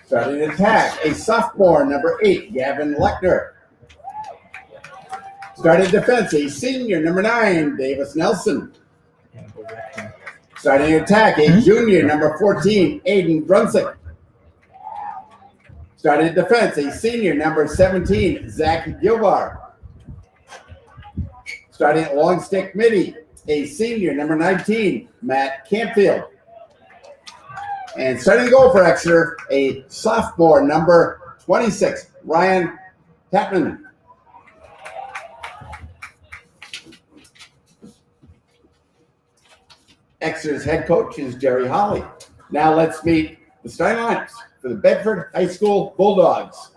Starting attack, a sophomore, number 8, Gavin Lechner. Starting defense, a senior, number 9, Davis Nelson. Starting attack, a junior, number 14, Aiden Brunsick. Starting defense, a senior, number 17, Zach Gilvar. Starting at long stick midi, a senior, number 19, Matt Campfield. And starting to go for Exeter, a sophomore, number 26, Ryan Tapman. Exeter's head coach is Jerry Holly. Now let's meet the starting lineups for the Bedford High School Bulldogs.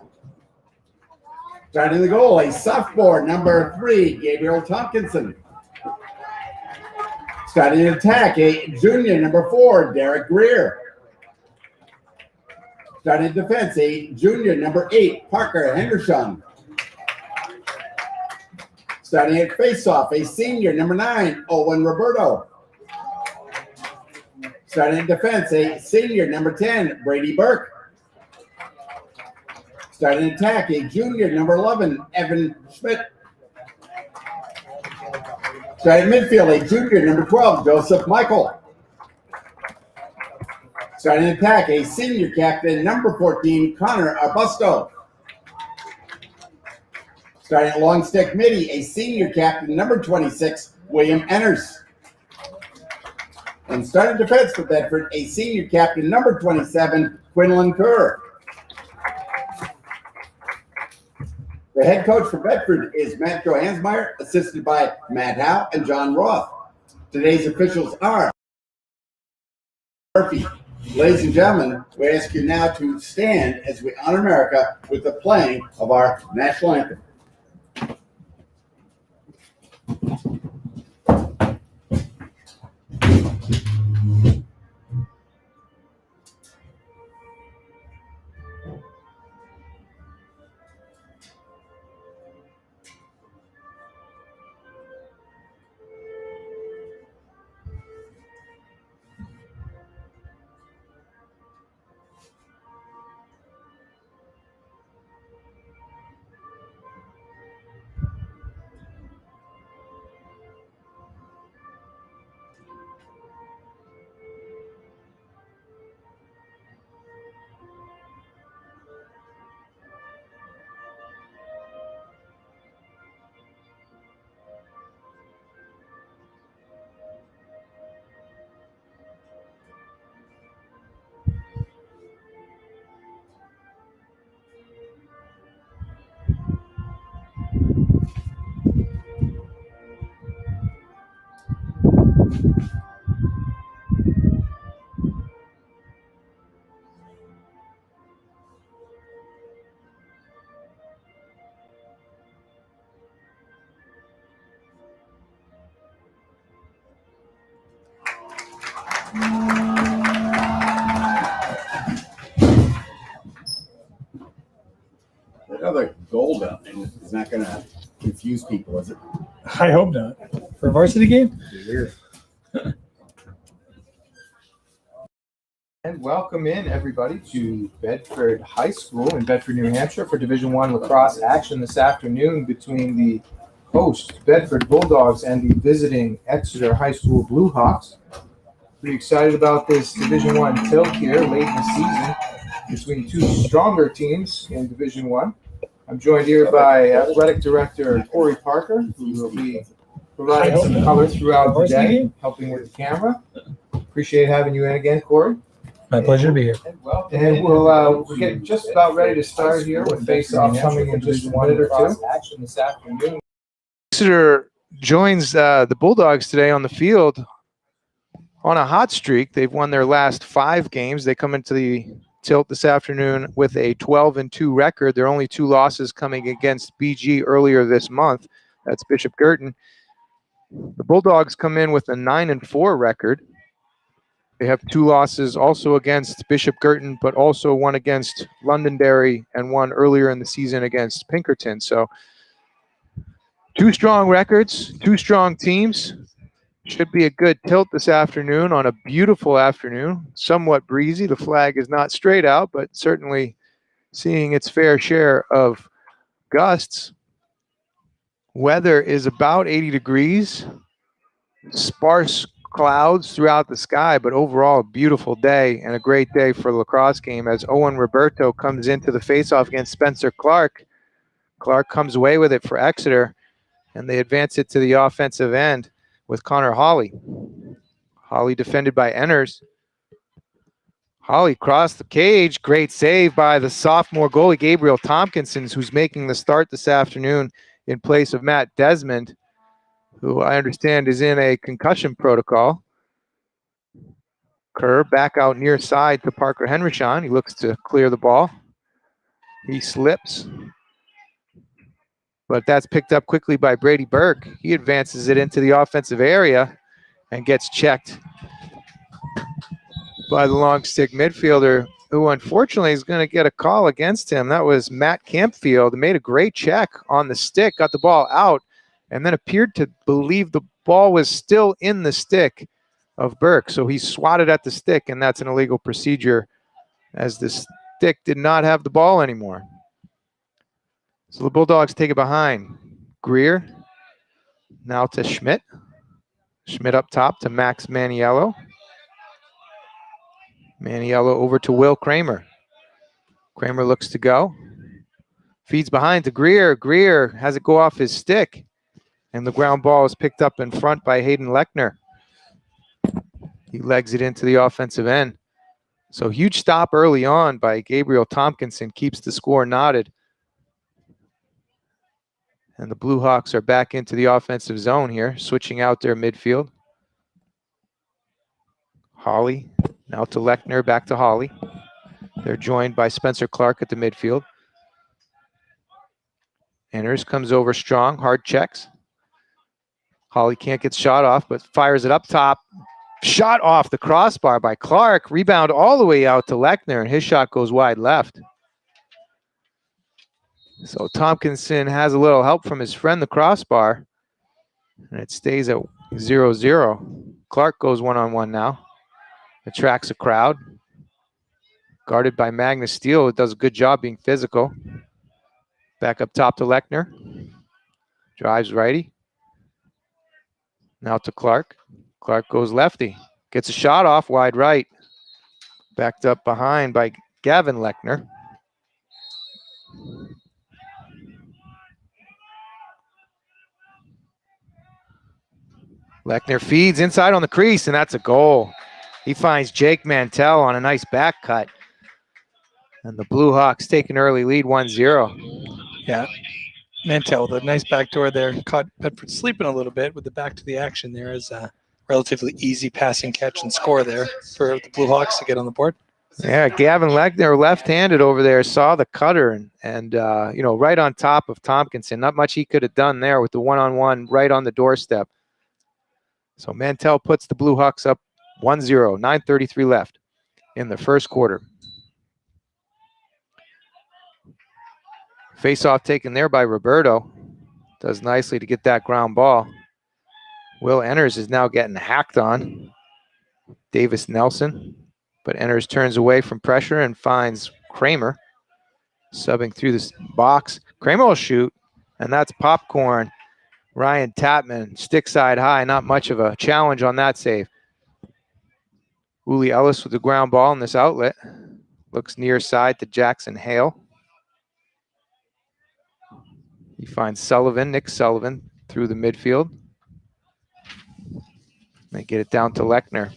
Starting the goal, a sophomore, number 3, Gabriel Tompkinson. Starting an attack, a junior, number 4, Derek Greer. Starting defense, a junior, number 8, Parker Henderson. Starting at faceoff, a senior, number 9, Owen Roberto. Starting in defense, a senior, number 10, Brady Burke. Starting attack, a junior, number 11, Evan Schmidt. Starting midfield, a junior, number 12, Joseph Michael. Starting attack, a senior captain, number 14, Connor Arbusto. Starting long stick midi, a senior captain, number 26, William Enners. And starting defense for Bedford, a senior captain, number 27, Quinlan Kerr. The head coach for Bedford is Matt Johansmeyer, assisted by Matt Howe and John Roth. Today's officials are Murphy. Ladies and gentlemen, we ask you now to stand as we honor America with the playing of our national anthem. That other goal down there is not going to confuse people, is it? I hope not. For a varsity game? And welcome in, everybody, to Bedford High School in Bedford, New Hampshire for Division I lacrosse action this afternoon between the host Bedford Bulldogs and the visiting Exeter High School Blue Hawks. Pretty excited about this Division I tilt here late in the season between two stronger teams in Division I. I'm joined here by Athletic Director Corey Parker, who will be providing some color throughout the day, helping with the camera. Appreciate having you in again, Corey. My pleasure to be here. And we'll get just about ready to start here with face-off coming in just 1 minute or two. Action this afternoon. Exeter joins the Bulldogs today on the field on a hot streak. They've won their last 5 games. They come into the tilt this afternoon with a 12-2 record. Their only 2 losses coming against BG earlier this month. That's Bishop Girton. The Bulldogs come in with a 9-4 record. They have 2 losses also against Bishop Girton, but also one against Londonderry and one earlier in the season against Pinkerton. So 2 strong records, 2 strong teams. Should be a good tilt this afternoon on a beautiful afternoon. Somewhat breezy. The flag is not straight out, but certainly seeing its fair share of gusts. Weather is about 80 degrees. Sparse clouds throughout the sky, but overall a beautiful day and a great day for the lacrosse game as Owen Roberto comes into the faceoff against Spencer Clark. Clark comes away with it for Exeter, and they advance it to the offensive end with Connor Hawley. Hawley defended by Enners. Hawley crossed the cage. Great save by the sophomore goalie, Gabriel Tompkinson, who's making the start this afternoon in place of Matt Desmond, who I understand is in a concussion protocol. Kerr back out near side to Parker Henrichon. He looks to clear the ball. He slips, but that's picked up quickly by Brady Burke. He advances it into the offensive area and gets checked by the long stick midfielder, who unfortunately is going to get a call against him. That was Matt Campfield. Made a great check on the stick, got the ball out, and then appeared to believe the ball was still in the stick of Burke. So he swatted at the stick, and that's an illegal procedure as the stick did not have the ball anymore. So the Bulldogs take it behind. Greer now to Schmidt. Schmidt up top to Max Maniello. Maniello over to Will Kramer. Kramer looks to go. Feeds behind to Greer. Greer has it go off his stick. And the ground ball is picked up in front by Hayden Lechner. He legs it into the offensive end. So huge stop early on by Gabriel Tompkinson keeps the score knotted. And the Blue Hawks are back into the offensive zone here, switching out their midfield. Hawley now to Lechner, back to Hawley. They're joined by Spencer Clark at the midfield. Enners comes over strong, hard checks. Hawley can't get shot off, but fires it up top. Shot off the crossbar by Clark. Rebound all the way out to Lechner, and his shot goes wide left. So Tompkinson has a little help from his friend, the crossbar, and it stays at 0-0. Clark goes one-on-one now. Attracts a crowd. Guarded by Magnus Steele, who does a good job being physical. Back up top to Lechner. Drives righty. Now to Clark. Clark goes lefty. Gets a shot off wide right. Backed up behind by Gavin Lechner. Lechner feeds inside on the crease, and that's a goal. He finds Jake Mantell on a nice back cut. And the Blue Hawks take an early lead, 1-0. Yeah. Mantell, the nice backdoor there. Caught Bedford sleeping a little bit with the back to the action there as a relatively easy passing catch and score there for the Blue Hawks to get on the board. Yeah, Gavin Lechner, left-handed over there, saw the cutter and right on top of Tompkinson. Not much he could have done there with the one-on-one right on the doorstep. So Mantell puts the Blue Hawks up 1-0, 9:33 left in the first quarter. Face-off taken there by Roberto. Does nicely to get that ground ball. Will Enners is now getting hacked on. Davis Nelson. But Enners turns away from pressure and finds Kramer. Subbing through this box. Kramer will shoot, and that's popcorn. Ryan Tapman, stick side high. Not much of a challenge on that save. Uli Ellis with the ground ball in this outlet. Looks near side to Jackson Hale. He finds Sullivan, Nick Sullivan, through the midfield. They get it down to Lechner.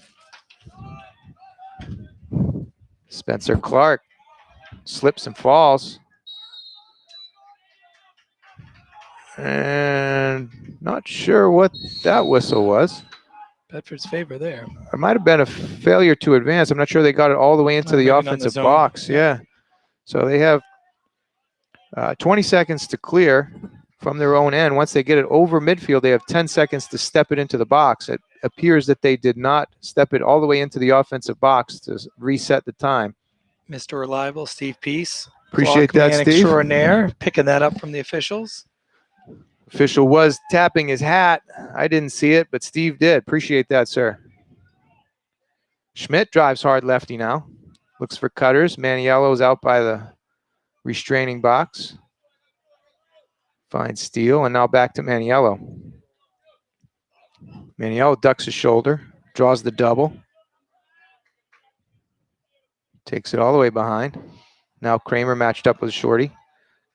Spencer Clark slips and falls. And not sure what that whistle was. Bedford's favor there. It might have been a failure to advance. I'm not sure they got it all the way into the offensive box. Yeah. So they have 20 seconds to clear from their own end. Once they get it over midfield, they have 10 seconds to step it into the box. It appears that they did not step it all the way into the offensive box to reset the time. Mr. Reliable, Steve Peace. Appreciate that, Steve. Extraordinaire, picking that up from the officials. Official was tapping his hat. I didn't see it, but Steve did. Appreciate that, sir. Schmidt drives hard lefty now. Looks for cutters. Maniello's out by the restraining box. Finds Steele, and now back to Maniello. Maniello ducks his shoulder, draws the double. Takes it all the way behind. Now Kramer matched up with Shorty.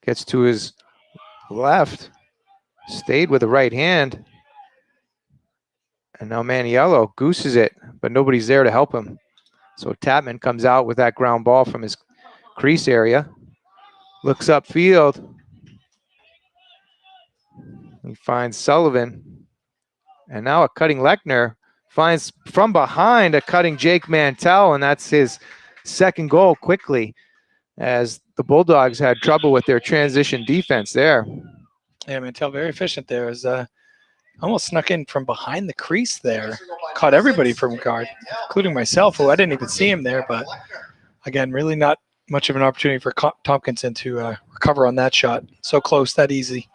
Gets to his left. Stayed with the right hand. And now Maniello gooses it, but nobody's there to help him. So Tapman comes out with that ground ball from his crease area. Looks upfield. He finds Sullivan. And now a cutting Lechner finds from behind a cutting Jake Mantell, and that's his second goal quickly, as the Bulldogs had trouble with their transition defense there. Yeah, Mantell very efficient there. Is almost snuck in from behind the crease there. Caught everybody from guard, including myself, who I didn't even see him there. But again, really not much of an opportunity for Tompkinson to recover on that shot. So close, that easy.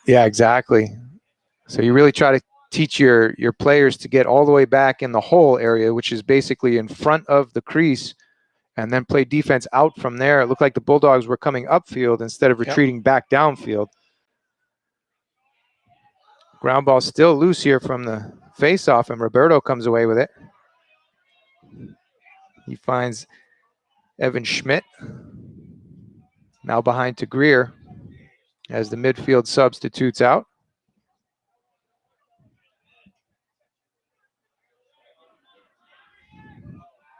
Yeah, exactly. So you really try to teach your players to get all the way back in the hole area, which is basically in front of the crease, and then play defense out from there. It looked like the Bulldogs were coming upfield instead of retreating back downfield. Ground ball still loose here from the face-off, and Roberto comes away with it. He finds Evan Schmidt, now behind to Greer, as the midfield substitutes out.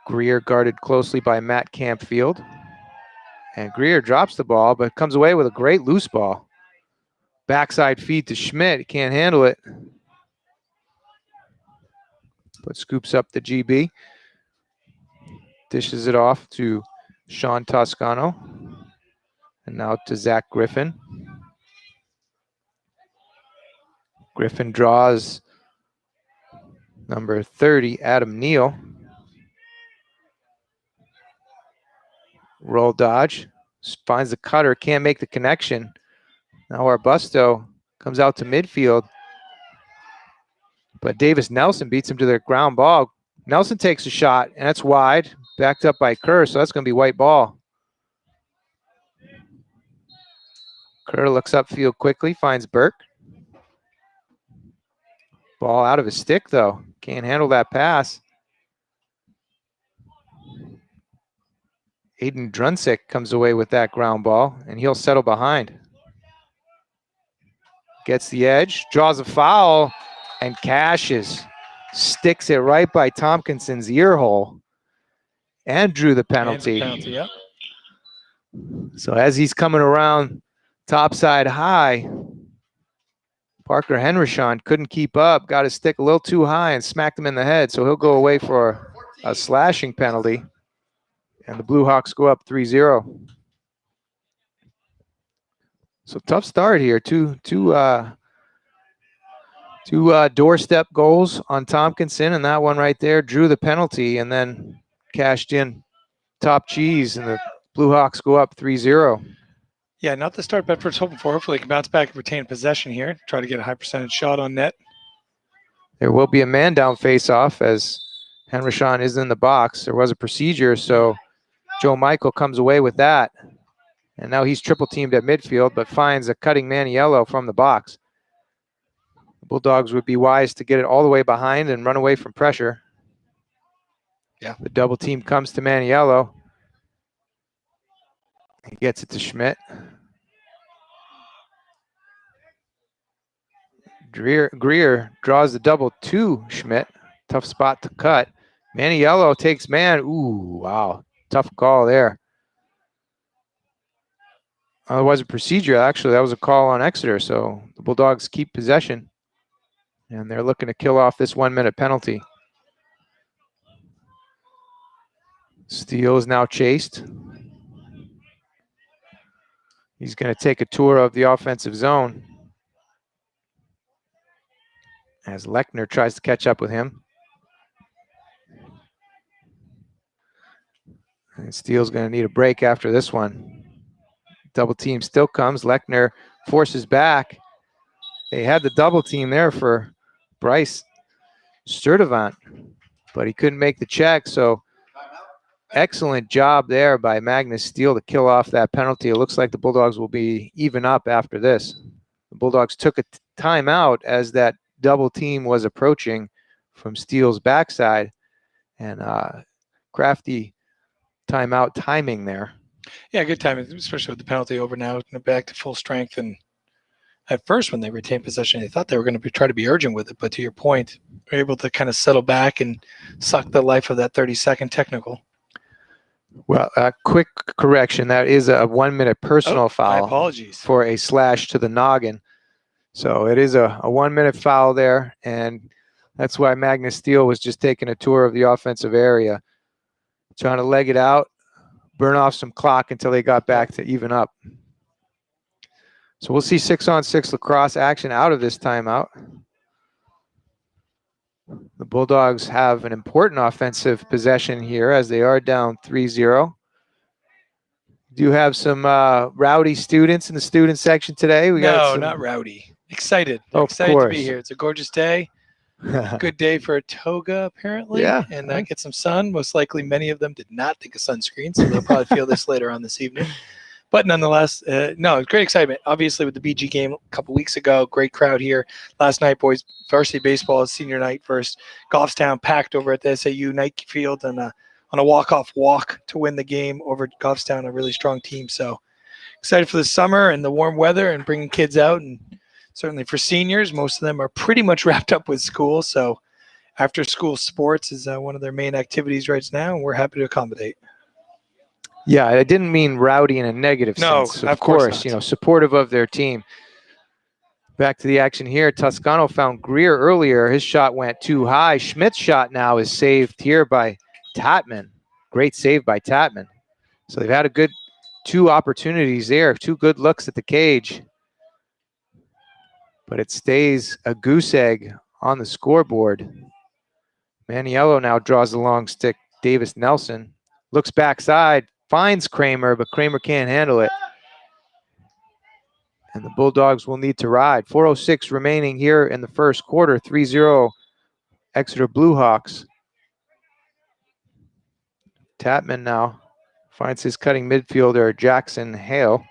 Greer guarded closely by Matt Campfield. And Greer drops the ball, but comes away with a great loose ball. Backside feed to Schmidt. He can't handle it. But scoops up the GB. Dishes it off to Sean Toscano. And now to Zach Griffin. Griffin draws number 30, Adam Neal. Roll dodge. Finds the cutter. Can't make the connection. Now Arbusto comes out to midfield. But Davis Nelson beats him to their ground ball. Nelson takes a shot, and that's wide. Backed up by Kerr, so that's going to be white ball. Kerr looks upfield quickly, finds Burke. Ball out of his stick, though. Can't handle that pass. Aiden Druncic comes away with that ground ball, and he'll settle behind. Gets the edge, draws a foul, and cashes. Sticks it right by Tompkinson's ear hole, and drew the penalty. Yep. So as he's coming around topside high, Parker Henrichon couldn't keep up, got his stick a little too high and smacked him in the head. So he'll go away for a slashing penalty. And the Blue Hawks go up 3-0. So tough start here. Two doorstep goals on Tompkinson, and that one right there drew the penalty and then cashed in top cheese, and the Blue Hawks go up 3-0. Yeah, not the start Bedford's hoping for. Hopefully, they can bounce back and retain possession here. Try to get a high percentage shot on net. There will be a man down face-off as Henrichon is in the box. There was a procedure, so Joe Michael comes away with that. And now he's triple teamed at midfield, but finds a cutting Maniello from the box. The Bulldogs would be wise to get it all the way behind and run away from pressure. Yeah. The double team comes to Maniello. He gets it to Schmidt. Greer draws the double to Schmidt. Tough spot to cut. Maniello takes man. Ooh, wow. Tough call there. Otherwise, a procedure. Actually, that was a call on Exeter. So the Bulldogs keep possession. And they're looking to kill off this 1 minute penalty. Steele is now chased. He's going to take a tour of the offensive zone as Lechner tries to catch up with him. And Steele's going to need a break after this one. Double team still comes. Lechner forces back. They had the double team there for Bryce Sturdivant, but he couldn't make the check. So excellent job there by Magnus Steele to kill off that penalty. It looks like the Bulldogs will be even up after this. The Bulldogs took a timeout as that double team was approaching from Steele's backside, and crafty timeout timing there. Yeah, good timing, especially with the penalty over now, back to full strength. And at first, when they retained possession, they thought they were going to try to be urgent with it. But to your point, they're able to kind of settle back and suck the life of that 30-second technical. Well, a quick correction. That is a 1 minute personal foul. My apologies. For a slash to the noggin. So it is a 1 minute foul there. And that's why Magnus Steele was just taking a tour of the offensive area, trying to leg it out, burn off some clock until they got back to even up. So we'll see 6-on-6 lacrosse action out of this timeout. The Bulldogs have an important offensive possession here as they are down 3-0. Do you have some rowdy students in the student section today? No, not rowdy. Excited. Excited to be here. It's a gorgeous day. Good day for a toga, apparently. Yeah. And get some sun. Most likely, many of them did not think of sunscreen, so they'll probably feel this later on this evening. But nonetheless, no, great excitement. Obviously, with the BG game a couple weeks ago, great crowd here. Last night, boys, varsity baseball senior night versus Goffstown, packed over at the SAU Nike Field on a walk-off walk to win the game over Goffstown, a really strong team. So excited for the summer and the warm weather and bringing kids out. And certainly for seniors, most of them are pretty much wrapped up with school. So after-school sports is one of their main activities right now, and we're happy to accommodate. Yeah, I didn't mean rowdy in a negative sense. No, of course not. Supportive of their team. Back to the action here. Toscano found Greer earlier. His shot went too high. Schmidt's shot now is saved here by Tatman. Great save by Tatman. So they've had a good 2 opportunities there, 2 good looks at the cage. But it stays a goose egg on the scoreboard. Maniello now draws the long stick. Davis Nelson looks backside. Finds Kramer, but Kramer can't handle it. And the Bulldogs will need to ride. 4:06 remaining here in the first quarter. 3-0 Exeter Bluehawks. Tatman now finds his cutting midfielder, Jackson Hale.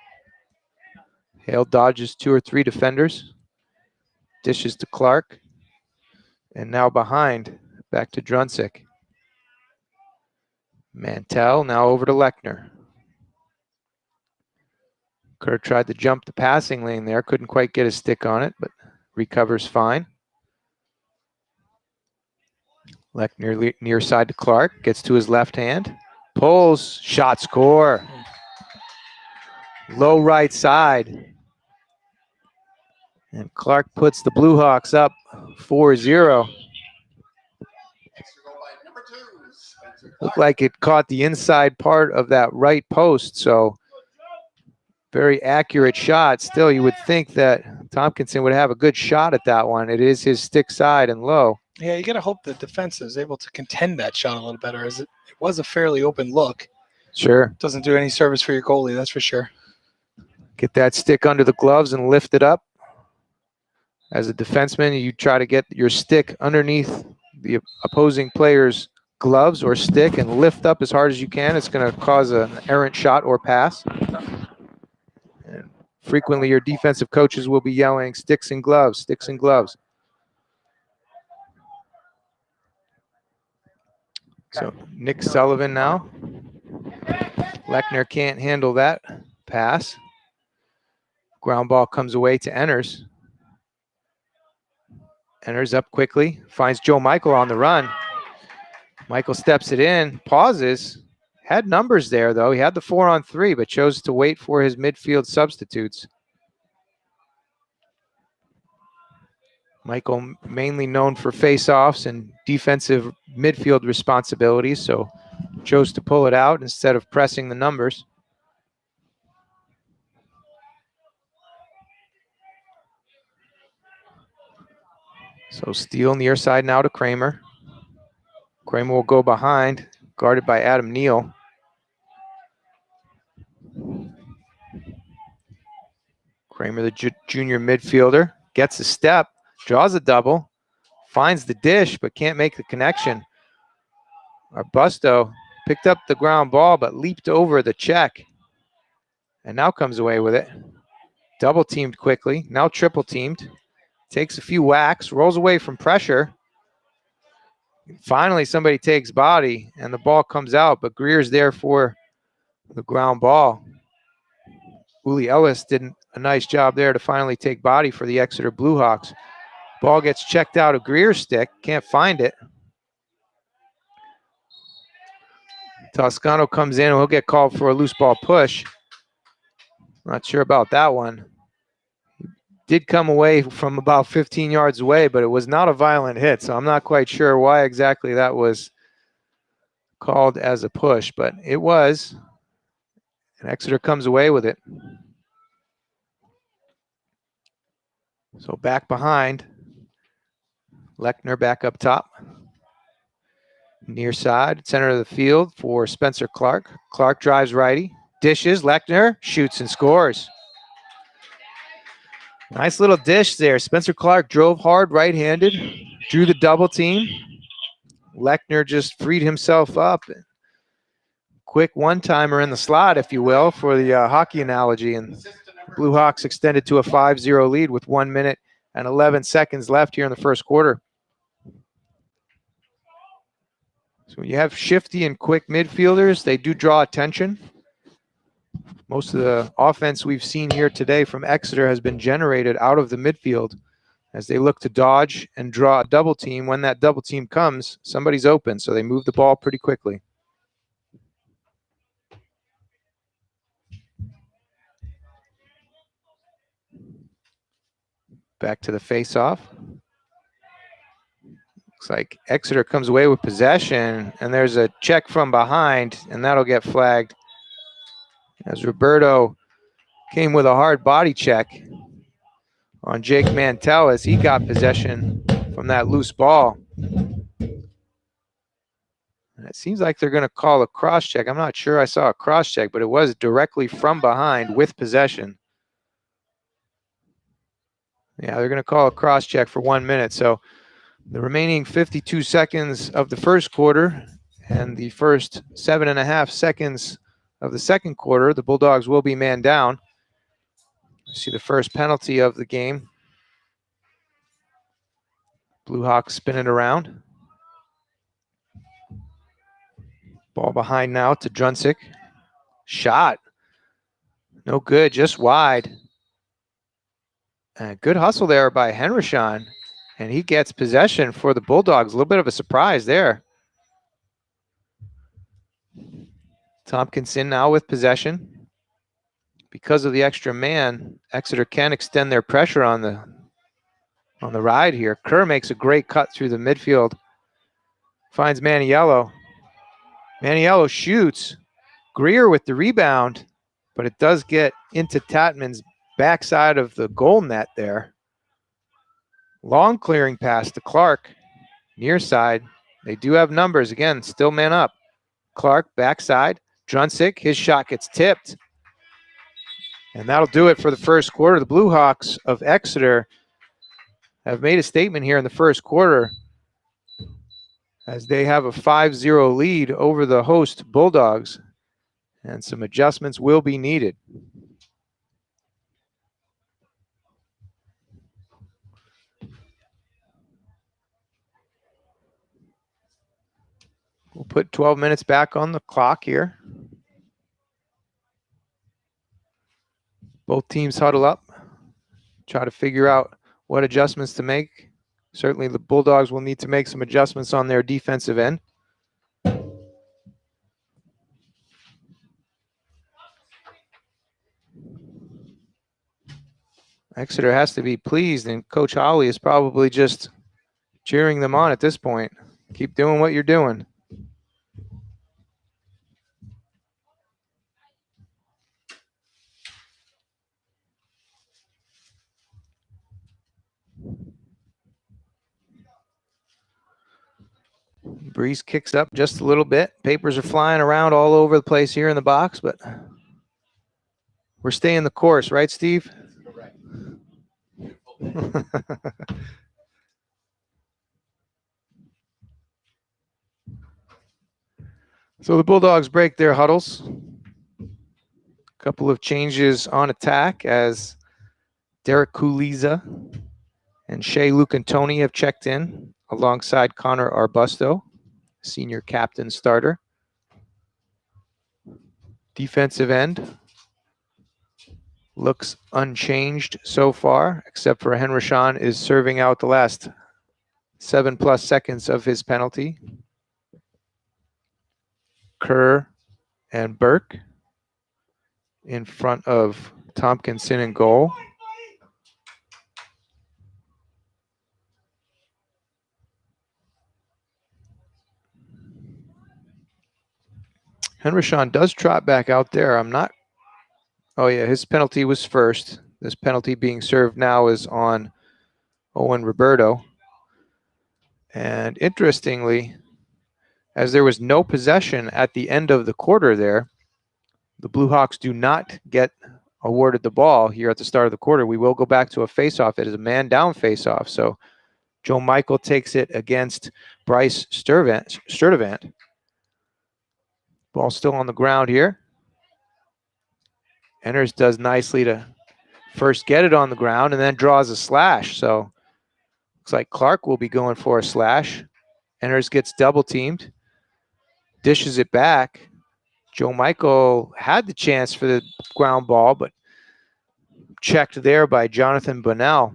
Hale dodges 2 or 3 defenders. Dishes to Clark. And now behind, back to Druncic. Mantell now over to Lechner. Kerr tried to jump the passing lane there. Couldn't quite get his stick on it, but recovers fine. Lechner near side to Clark. Gets to his left hand. Pulls. Shot score. Low right side. And Clark puts the Bluehawks up 4-0. Looked like it caught the inside part of that right post, so very accurate shot. Still, you would think that Tompkinson would have a good shot at that one. It is his stick side and low. Yeah, you got to hope the defense is able to contend that shot a little better, as it was a fairly open look. Sure. Doesn't do any service for your goalie, that's for sure. Get that stick under the gloves and lift it up. As a defenseman, you try to get your stick underneath the opposing player's gloves or stick and lift up as hard as you can. It's going to cause an errant shot or pass. And frequently your defensive coaches will be yelling, sticks and gloves, sticks and gloves. So Nick Sullivan now. Lechner can't handle that pass. Ground ball comes away to Enners. Enners up quickly, finds Joe Michael on the run. Michael steps it in, pauses. Had numbers there, though. He had the 4-on-3, but chose to wait for his midfield substitutes. Michael mainly known for face-offs and defensive midfield responsibilities, so chose to pull it out instead of pressing the numbers. So Steele near side now to Kramer. Kramer will go behind, guarded by Adam Neal. Kramer, the junior midfielder, gets a step, draws a double, finds the dish, but can't make the connection. Arbusto picked up the ground ball, but leaped over the check and now comes away with it. Double teamed quickly, now triple teamed. Takes a few whacks, rolls away from pressure. Finally, somebody takes body and the ball comes out, but Greer's there for the ground ball. Uli Ellis did a nice job there to finally take body for the Exeter Bluehawks. Ball gets checked out of Greer's stick, can't find it. Toscano comes in and he'll get called for a loose ball push. Not sure about that one. Did come away from about 15 yards away, but it was not a violent hit, so I'm not quite sure why exactly that was called as a push, but it was. And Exeter comes away with it. So back behind. Lechner back up top. Near side, center of the field for Spencer Clark. Clark drives righty. Dishes, Lechner shoots and scores. Nice little dish there. Spencer Clark drove hard right-handed, drew the double team. Lechner just freed himself up. Quick one-timer in the slot, if you will, for the hockey analogy. And Blue Hawks extended to a 5-0 lead with 1 minute and 11 seconds left here in the first quarter. So when you have shifty and quick midfielders, they do draw attention. Most of the offense we've seen here today from Exeter has been generated out of the midfield as they look to dodge and draw a double team. When that double team comes, somebody's open, so they move the ball pretty quickly. Back to the face-off. Looks like Exeter comes away with possession, and there's a check from behind, and that'll get flagged as Roberto came with a hard body check on Jake Mantell as he got possession from that loose ball. And it seems like they're going to call a cross check. I'm not sure I saw a cross check, but it was directly from behind with possession. Yeah, they're going to call a cross check for 1 minute. So the remaining 52 seconds of the first quarter and the first 7.5 seconds of the second quarter, the Bulldogs will be man down. See the first penalty of the game. Blue Hawks spinning around. Ball behind now to Druncic. Shot. No good, just wide. And good hustle there by Henrishon. And he gets possession for the Bulldogs. A little bit of a surprise there. Tompkinson now with possession. Because of the extra man, Exeter can extend their pressure on the ride here. Kerr makes a great cut through the midfield. Finds Maniello. Maniello shoots. Greer with the rebound, but it does get into Tatman's backside of the goal net there. Long clearing pass to Clark. Near side. They do have numbers. Again, still man up. Clark backside. Druncic, his shot gets tipped. And that'll do it for the first quarter. The Blue Hawks of Exeter have made a statement here in the first quarter as they have a 5-0 lead over the host Bulldogs, and some adjustments will be needed. We'll put 12 minutes back on the clock here. Both teams huddle up, try to figure out what adjustments to make. Certainly the Bulldogs will need to make some adjustments on their defensive end. Exeter has to be pleased, and Coach Howley is probably just cheering them on at this point. Keep doing what you're doing. Breeze kicks up just a little bit. Papers are flying around all over the place here in the box, but we're staying the course, right, Steve? Correct. So the Bulldogs break their huddles. A couple of changes on attack as Derek Kuliza and Shea Lucantoni have checked in alongside Connor Arbusto, senior captain starter. Defensive end looks unchanged so far, except for Henryshawn is serving out the last 7+ seconds of his penalty. Kerr and Burke in front of Tompkinson in goal. Henryshawn does trot back out there. I'm not. Oh, yeah, his penalty was first. This penalty being served now is on Owen Roberto. And interestingly, as there was no possession at the end of the quarter there, the Blue Hawks do not get awarded the ball here at the start of the quarter. We will go back to a faceoff. It is a man-down faceoff. So Joe Michael takes it against Bryce Sturdivant. Ball still on the ground here. Enders does nicely to first get it on the ground and then draws a slash. So looks like Clark will be going for a slash. Enders gets double teamed, dishes it back. Joe Michael had the chance for the ground ball, but checked there by Jonathan Bunnell.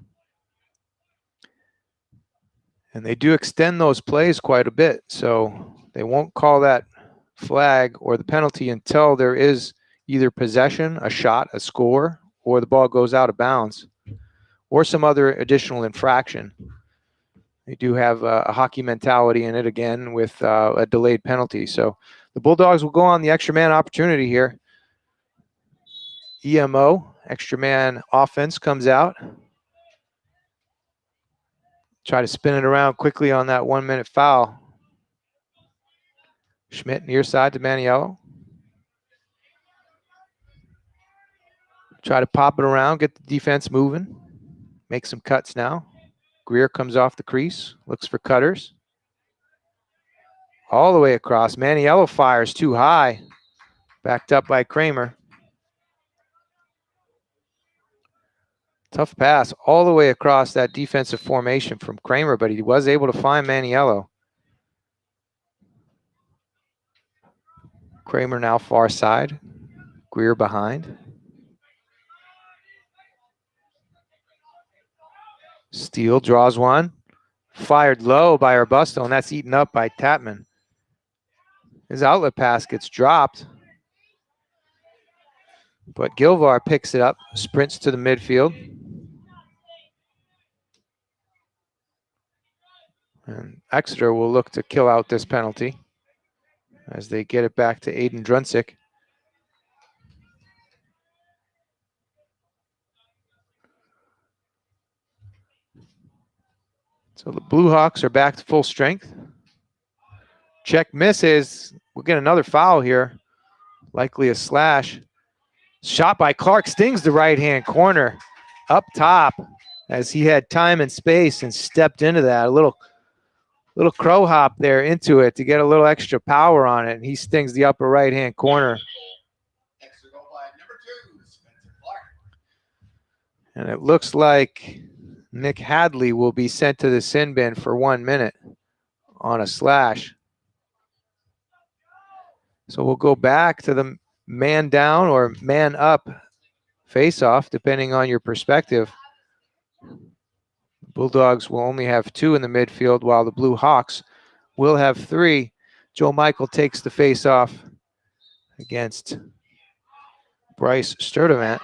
And they do extend those plays quite a bit, so they won't call that flag or the penalty until there is either possession, a shot, a score, or the ball goes out of bounds, or some other additional infraction. They do have a hockey mentality in it again with a delayed penalty. So the Bulldogs will go on the extra man opportunity here. EMO, extra man offense, comes out. Try to spin it around quickly on that 1-minute foul. Schmidt near side to Maniello. Try to pop it around, get the defense moving. Make some cuts now. Greer comes off the crease, looks for cutters. All the way across. Maniello fires too high. Backed up by Kramer. Tough pass all the way across that defensive formation from Kramer, but he was able to find Maniello. Kramer now far side. Greer behind. Steele draws one. Fired low by Arbusto, and that's eaten up by Tapman. His outlet pass gets dropped. But Gilvar picks it up, sprints to the midfield. And Exeter will look to kill out this penalty as they get it back to Aiden Drunsick. So the Blue Hawks are back to full strength. Check misses. We'll get another foul here. Likely a slash. Shot by Clark stings the right-hand corner up top as he had time and space and stepped into that. A little crow hop there into it to get a little extra power on it, and he stings the upper right-hand corner. And it looks like Nick Hadley will be sent to the sin bin for 1 minute on a slash. So we'll go back to the man down or man up face-off, depending on your perspective. Bulldogs will only have 2 in the midfield, while the Blue Hawks will have 3. Joe Michael takes the face-off against Bryce Sturdivant.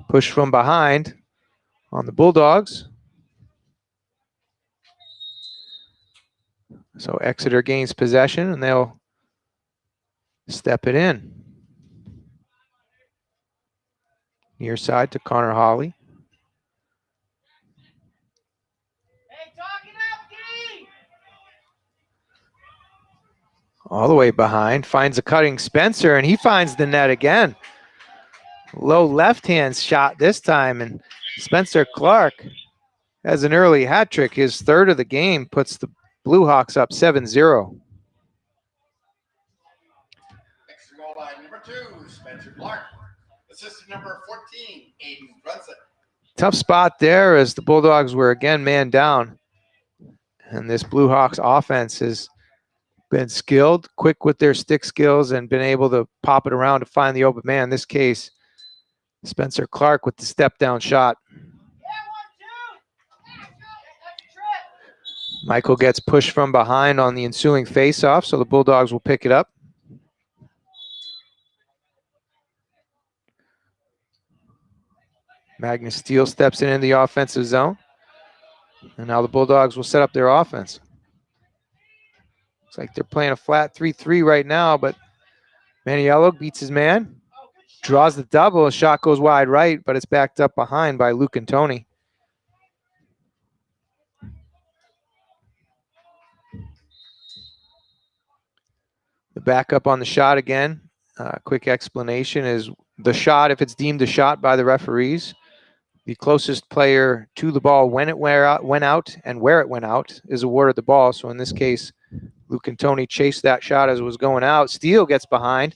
Push from behind on the Bulldogs. So Exeter gains possession, and they'll step it in. Near side to Connor Hawley. All the way behind, finds a cutting Spencer, and he finds the net again. Low left-hand shot this time, and Spencer Clark has an early hat trick. His third of the game puts the Blue Hawks up 7-0. Extra goal line number 2, Spencer Clark. Assistant number 14, Aiden Brunson. Tough spot there as the Bulldogs were again man down. And this Blue Hawks offense has been skilled, quick with their stick skills, and been able to pop it around to find the open man. In this case, Spencer Clark with the step down shot. Michael gets pushed from behind on the ensuing faceoff, so the Bulldogs will pick it up. Magnus Steele steps in the offensive zone. And now the Bulldogs will set up their offense. Looks like they're playing a flat 3-3 right now, but Maniello beats his man. Draws the double. A shot goes wide right, but it's backed up behind by Luke and Tony. The backup on the shot again. Quick explanation is the shot, if it's deemed a shot by the referees, the closest player to the ball when it went out and where it went out is awarded the ball. So in this case, Luke and Tony chased that shot as it was going out. Steele gets behind.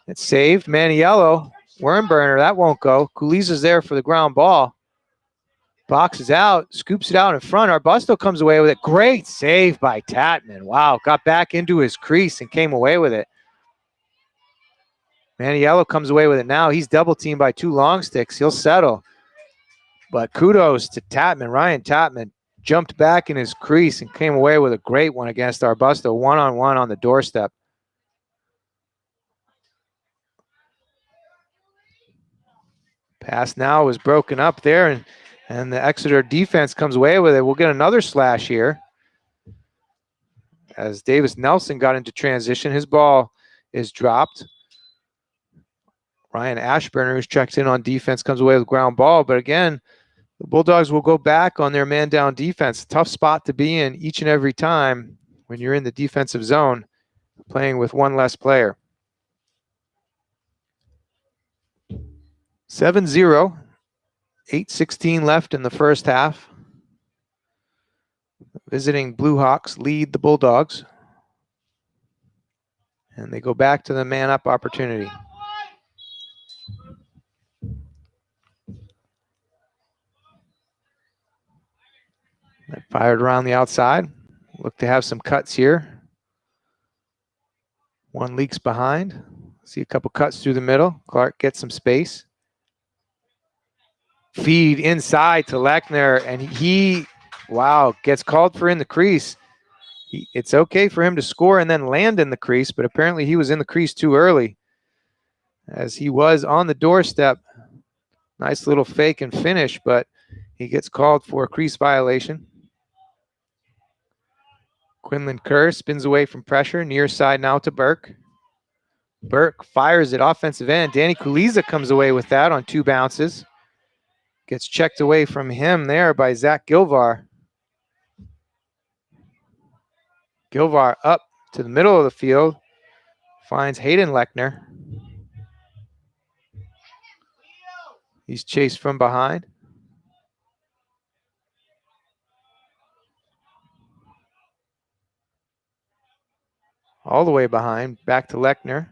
It's saved. Maniello, worm burner, that won't go. Kuliza's there for the ground ball. Boxes out, scoops it out in front. Arbusto comes away with it. Great save by Tatman. Wow, got back into his crease and came away with it. Maniello comes away with it now. He's double teamed by 2 long sticks. He'll settle. But kudos to Tatman. Ryan Tatman jumped back in his crease and came away with a great one against Arbusto, one-on-one on the doorstep. Pass now was broken up there, and the Exeter defense comes away with it. We'll get another slash here. As Davis Nelson got into transition, his ball is dropped. Ryan Ashburner, who's checked in on defense, comes away with ground ball. But again, the Bulldogs will go back on their man-down defense. Tough spot to be in each and every time when you're in the defensive zone, playing with one less player. 7-0, 8:16 left in the first half. Visiting Blue Hawks lead the Bulldogs. And they go back to the man-up opportunity. That fired around the outside. Look to have some cuts here. One leaks behind. See a couple cuts through the middle. Clark gets some space. Feed inside to Lechner, and he, wow, gets called for in the crease. It's okay for him to score and then land in the crease, but apparently he was in the crease too early as he was on the doorstep. Nice little fake and finish, but he gets called for a crease violation. Quinlan Kerr spins away from pressure, near side now to Burke. Burke fires it offensive end. Danny Kuliza comes away with that on 2 bounces. Gets checked away from him there by Zach Gilvar. Gilvar up to the middle of the field. Finds Hayden Lechner. He's chased from behind. All the way behind, back to Lechner.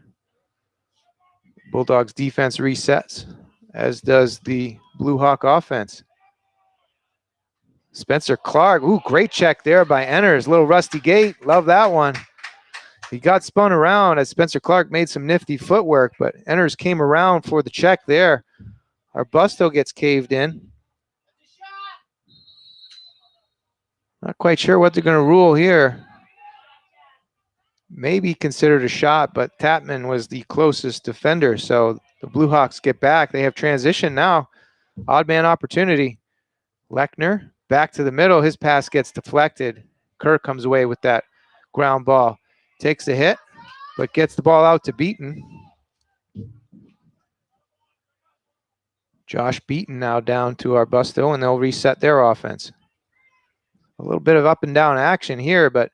Bulldogs defense resets, as does the Blue Hawk offense. Spencer Clark, ooh, great check there by Enners. Little rusty gate, love that one. He got spun around as Spencer Clark made some nifty footwork, but Enners came around for the check there. Arbusto gets caved in. Not quite sure what they're going to rule here. Maybe considered a shot, but Tatman was the closest defender, so the Blue Hawks get back. They have transition now. Odd man opportunity. Lechner back to the middle. His pass gets deflected. Kerr comes away with that ground ball. Takes the hit, but gets the ball out to Beaton. Josh Beaton now down to Arbusto, and they'll reset their offense. A little bit of up and down action here, but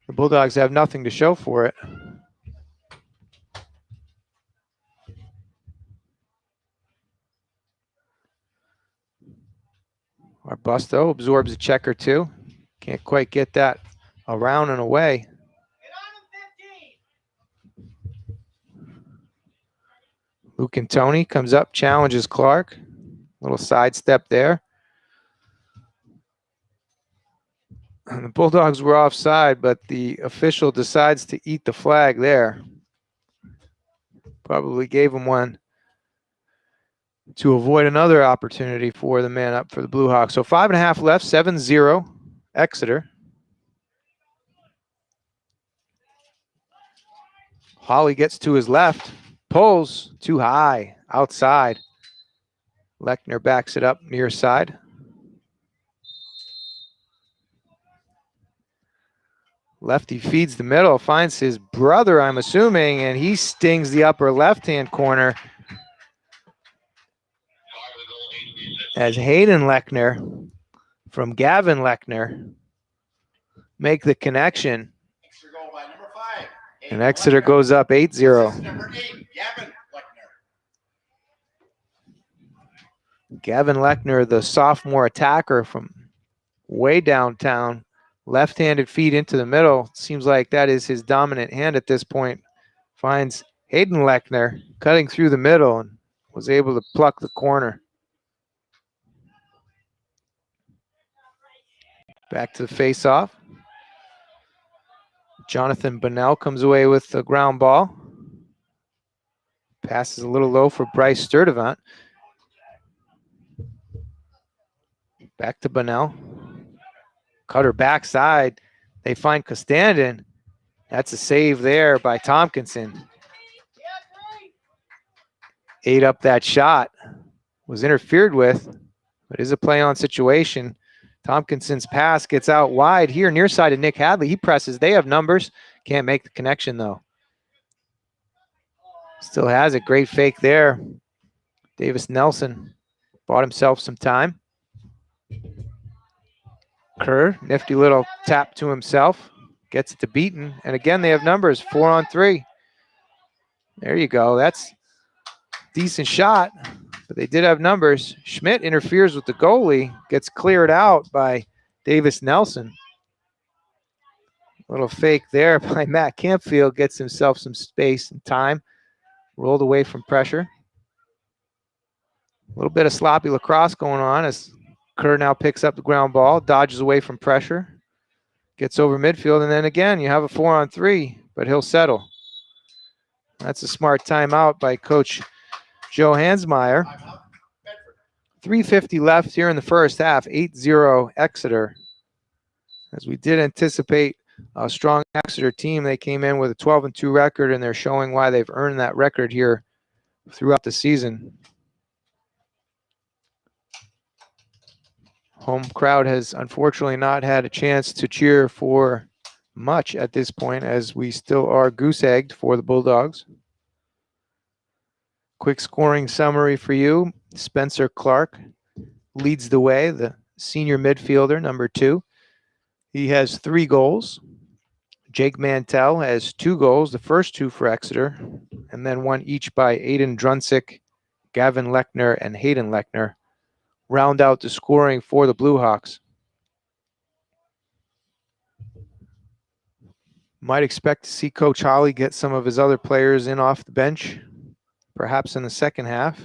the Bulldogs have nothing to show for it. Arbusto absorbs a check or two. Can't quite get that around and away. Luke and Tony comes up, challenges Clark. Little sidestep there. And the Bulldogs were offside, but the official decides to eat the flag there. Probably gave him one to avoid another opportunity for the man up for the Blue Hawks. So 5.5 left, 7-0 Exeter. Hawley gets to his left, pulls too high, outside. Lechner backs it up near side. Lefty feeds the middle, finds his brother, I'm assuming, and he stings the upper left-hand corner as Hayden Lechner from Gavin Lechner make the connection. And Exeter goes up 8-0. Gavin Lechner, the sophomore attacker from way downtown, left-handed feed into the middle. Seems like that is his dominant hand at this point. Finds Hayden Lechner cutting through the middle and was able to pluck the corner. Back to the face-off. Jonathan Bunnell comes away with the ground ball. Passes a little low for Bryce Sturdivant. Back to Bunnell. Cutter backside. They find Costandon. That's a save there by Tompkinson. Ate up that shot. Was interfered with, but is a play-on situation. Tompkinson's pass gets out wide here near side of Nick Hadley. He presses. They have numbers. Can't make the connection, though. Still has a great fake there. Davis Nelson bought himself some time. Kerr, nifty little tap to himself. Gets it to Beaton. And again, they have numbers, 4-on-3. There you go. That's a decent shot, but they did have numbers. Schmidt interferes with the goalie. Gets cleared out by Davis Nelson. Little fake there by Matt Campfield. Gets himself some space and time. Rolled away from pressure. A little bit of sloppy lacrosse going on as Kerr now picks up the ground ball, dodges away from pressure, gets over midfield, and then again you have a 4-on-3, but he'll settle. That's a smart timeout by Coach Joe Hansmeyer. 3:50 left here in the first half, 8-0 Exeter. As we did anticipate a strong Exeter team, they came in with a 12-2 record, and they're showing why they've earned that record here throughout the season. Home crowd has unfortunately not had a chance to cheer for much at this point, as we still are goose-egged for the Bulldogs. Quick scoring summary for you. Spencer Clark leads the way, the senior midfielder, number 2. He has 3 goals. Jake Mantell has 2 goals, the first 2 for Exeter, and then 1 each by Aiden Drunsick, Gavin Lechner, and Hayden Lechner. Round out the scoring for the Blue Hawks. Might expect to see Coach Hawley get some of his other players in off the bench, perhaps in the second half.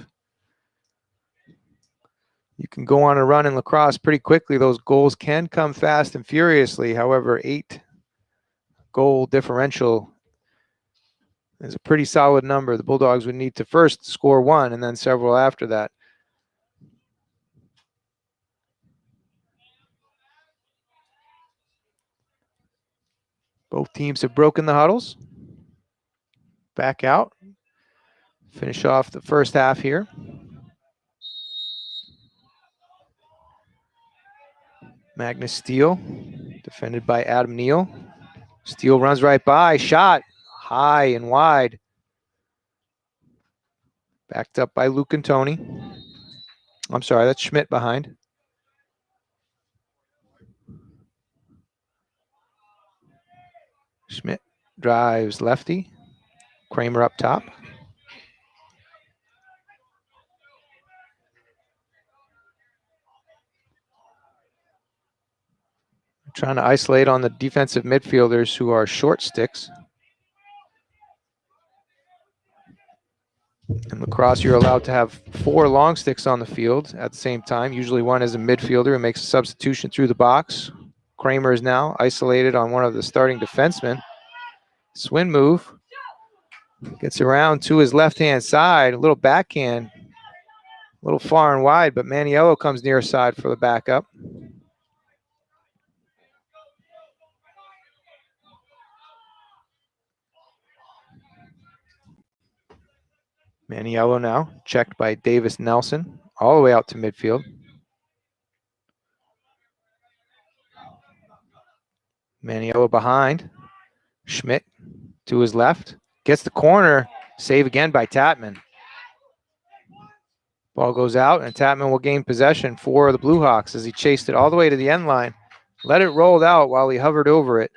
You can go on a run in lacrosse pretty quickly. Those goals can come fast and furiously. However, 8-goal differential is a pretty solid number. The Bulldogs would need to first score 1 and then several after that. Both teams have broken the huddles. Back out. Finish off the first half here. Magnus Steele, defended by Adam Neal. Steele runs right by. Shot high and wide. Backed up by Luke and Tony. I'm sorry, that's Schmidt behind. Schmidt drives lefty. Kramer up top. trying to isolate on the defensive midfielders who are short sticks. In lacrosse, you're allowed to have 4 long sticks on the field at the same time. Usually one is a midfielder who makes a substitution through the box. Kramer is now isolated on one of the starting defensemen. Swing move. Gets around to his left-hand side. A little backhand. A little far and wide, but Maniello comes near side for the backup. Maniello now checked by Davis Nelson all the way out to midfield. Maniello behind. Schmidt to his left. Gets the corner. Save again by Tatman. Ball goes out, and Tatman will gain possession for the Blue Hawks as he chased it all the way to the end line. Let it roll out while he hovered over it.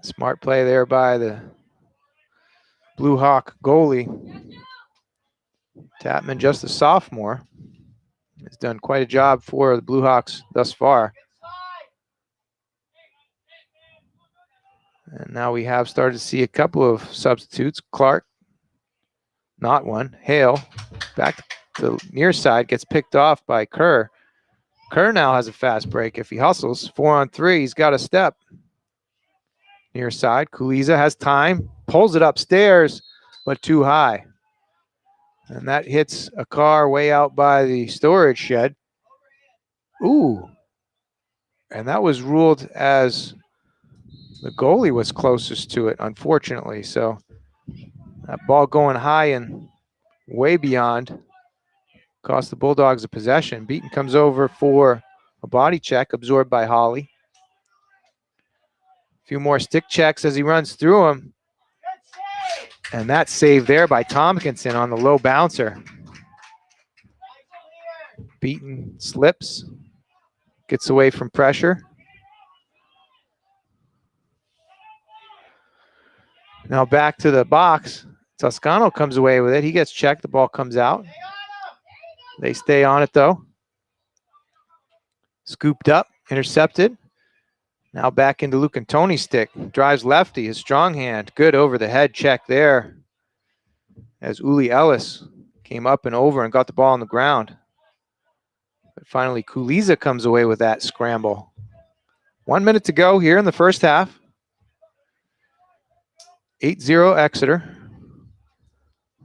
Smart play there by the Blue Hawk goalie. Tatman, just a sophomore, has done quite a job for the Blue Hawks thus far. And now we have started to see a couple of substitutes. Clark, not one. Hale, back to the near side, gets picked off by Kerr. Kerr now has a fast break. If he hustles, 4-on-3, he's got a step. Near side, Kuliza has time, pulls it upstairs, but too high. And that hits a car way out by the storage shed. Ooh. And that was ruled as the goalie was closest to it, unfortunately. So that ball going high and way beyond cost the Bulldogs a possession. Beaton comes over for a body check absorbed by Holly. A few more stick checks as he runs through them. And that save there by Tompkinson on the low bouncer. Beaton slips, gets away from pressure. Now back to the box. Toscano comes away with it. He gets checked. The ball comes out. They stay on it, though. Scooped up, intercepted. Now back into Lucantoni's stick. Drives lefty, his strong hand. Good over the head check there as Uli Ellis came up and over and got the ball on the ground. But finally, Kuliza comes away with that scramble. 1 minute to go here in the first half. 8-0 Exeter.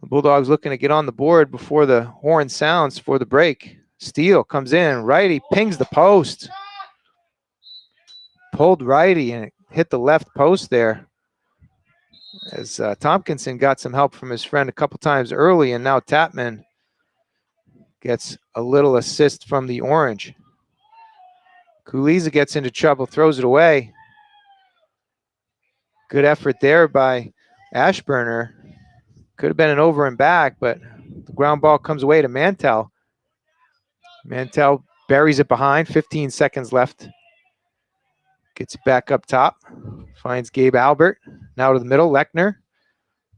The Bulldogs looking to get on the board before the horn sounds for the break. Steele comes in, righty, pings the post. Pulled righty and it hit the left post there. As Tompkinson got some help from his friend a couple times early, and now Tatman gets a little assist from the orange. Kuliza gets into trouble, throws it away. Good effort there by Ashburner. Could have been an over and back, but the ground ball comes away to Mantell. Mantell buries it behind, 15 seconds left. Gets it back up top, finds Gabe Albert. Now to the middle, Lechner.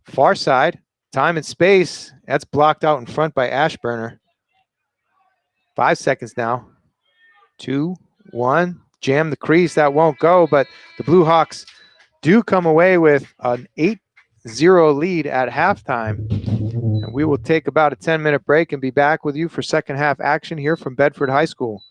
Far side, time and space. That's blocked out in front by Ashburner. 5 seconds now. 2, 1, jam the crease. That won't go, but the Blue Hawks do come away with an 8-0 lead at halftime. And we will take about a 10-minute break and be back with you for second half action here from Bedford High School.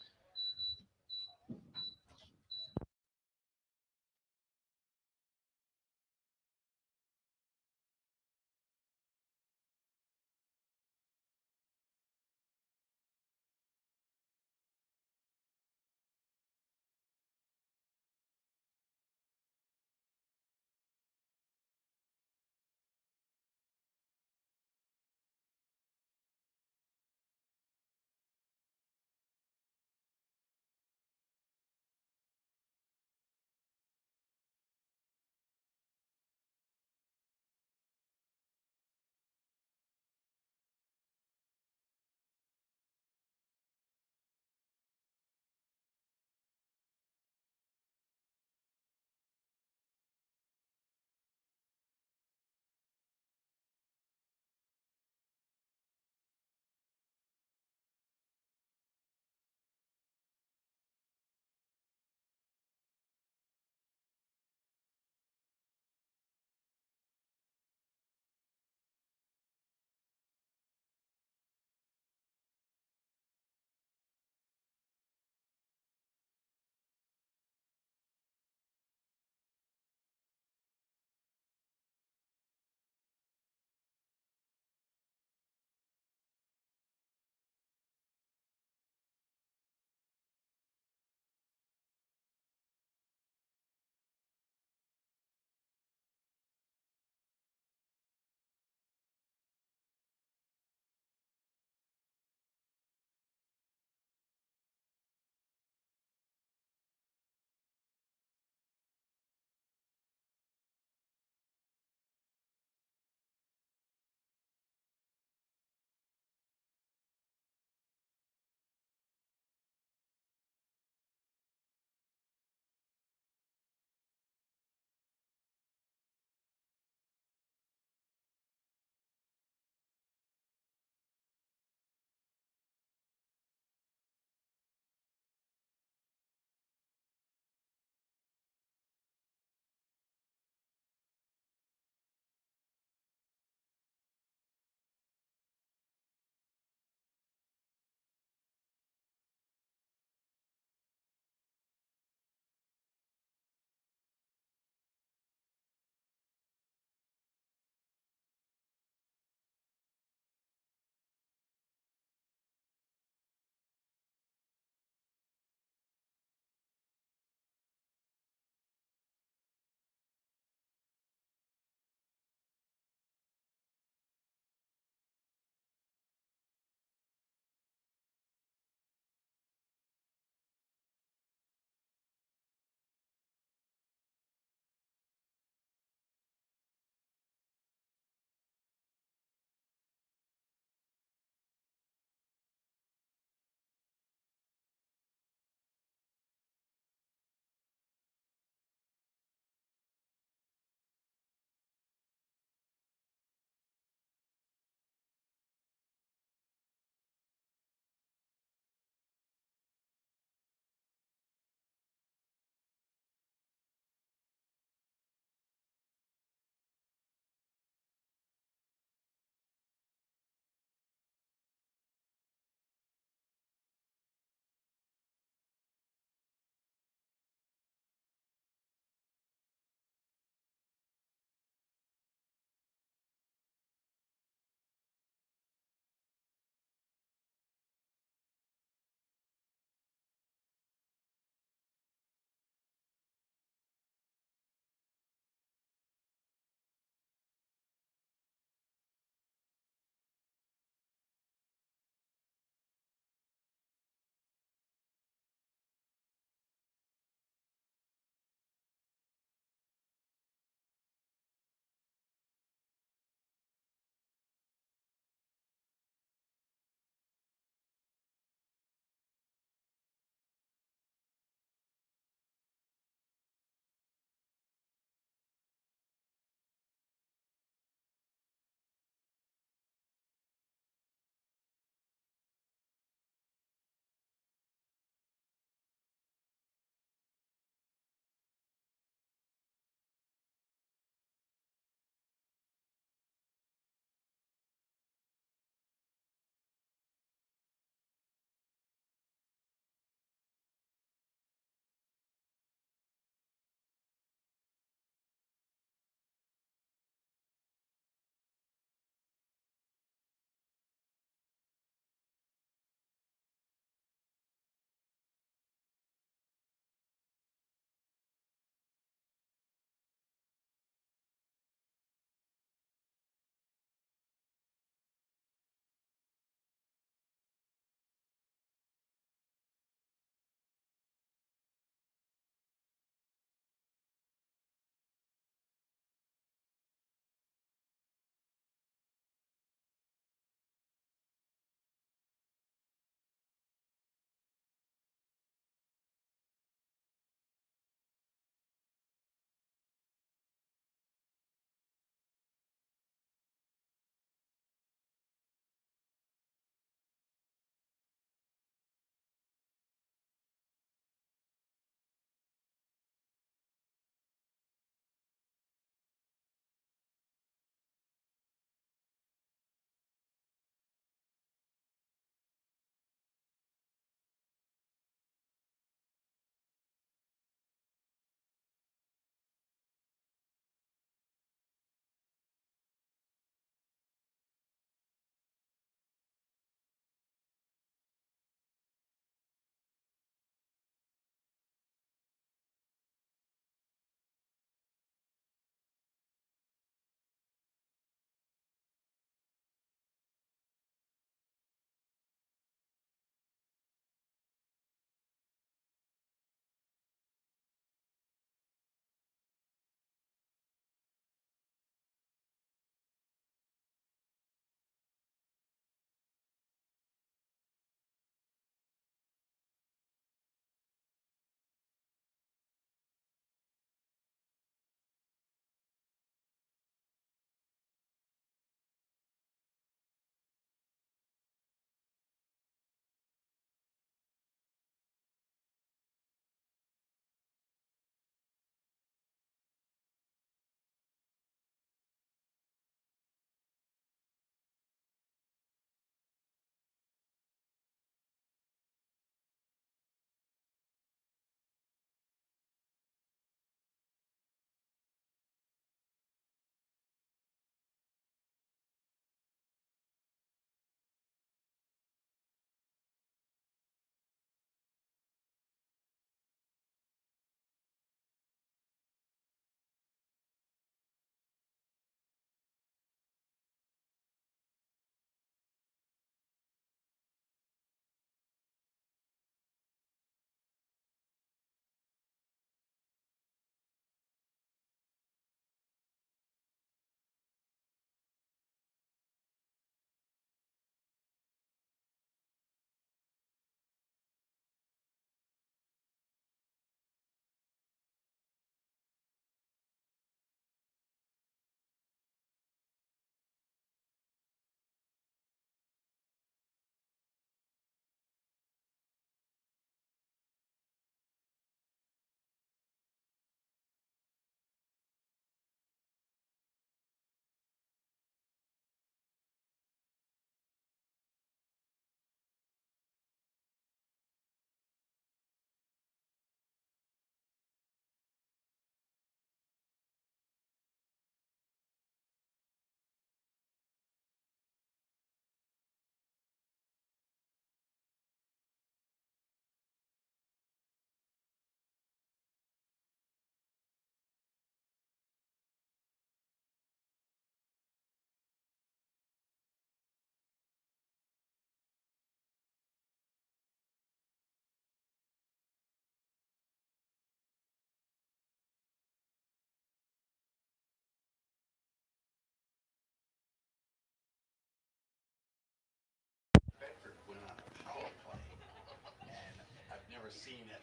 never seen at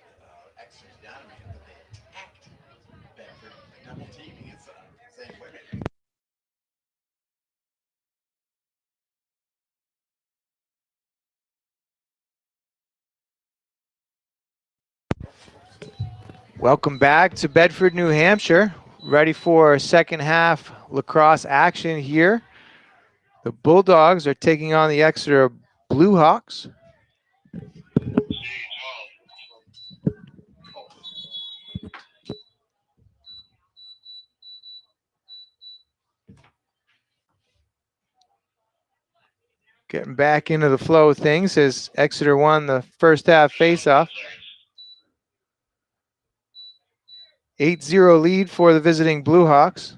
Exeter's Dynamite that they attacked Bedford, double teaming. It's same way. Welcome back to Bedford, New Hampshire. Ready for second half lacrosse action here. The Bulldogs are taking on the Exeter Blue Hawks. Getting back into the flow of things as Exeter won the first half faceoff. 8-0 lead for the visiting Blue Hawks.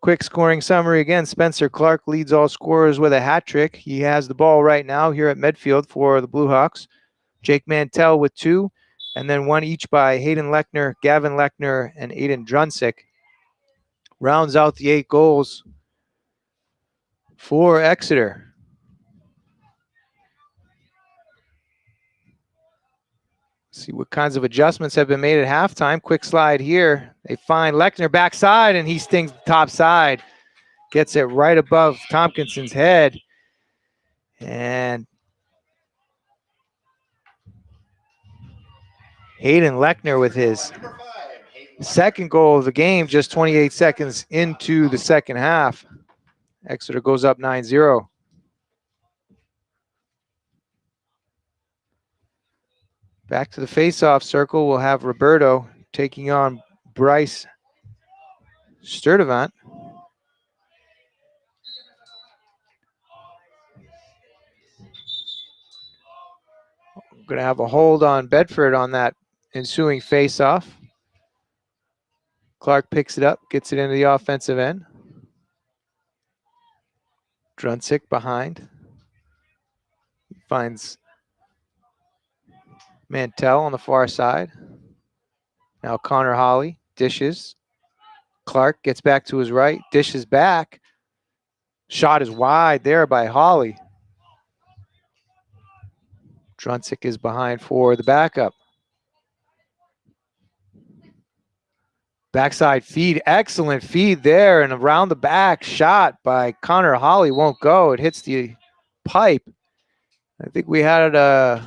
Quick scoring summary again. Spencer Clark leads all scorers with a hat trick. He has the ball right now here at midfield for the Blue Hawks. Jake Mantell with 2, and then 1 each by Hayden Lechner, Gavin Lechner, and Aiden Drunsick. Rounds out the 8 goals for Exeter. See what kinds of adjustments have been made at halftime. Quick slide here. They find Lechner backside, and he stings the top side. Gets it right above Tompkinson's head. And Hayden Lechner with his second goal of the game, just 28 seconds into the second half. Exeter goes up 9-0. Back to the face-off circle, we'll have Roberto taking on Bryce Sturdivant. Going to have a hold on Bedford on that ensuing face-off. Clark picks it up, gets it into the offensive end. Drunsick behind. Finds Mantell on the far side. Now Connor Holly dishes. Clark gets back to his right, dishes back. Shot is wide there by Holly. Drunsick is behind for the backup. Backside feed, excellent feed there, and around the back shot by Connor Holly won't go. It hits the pipe. I think we had an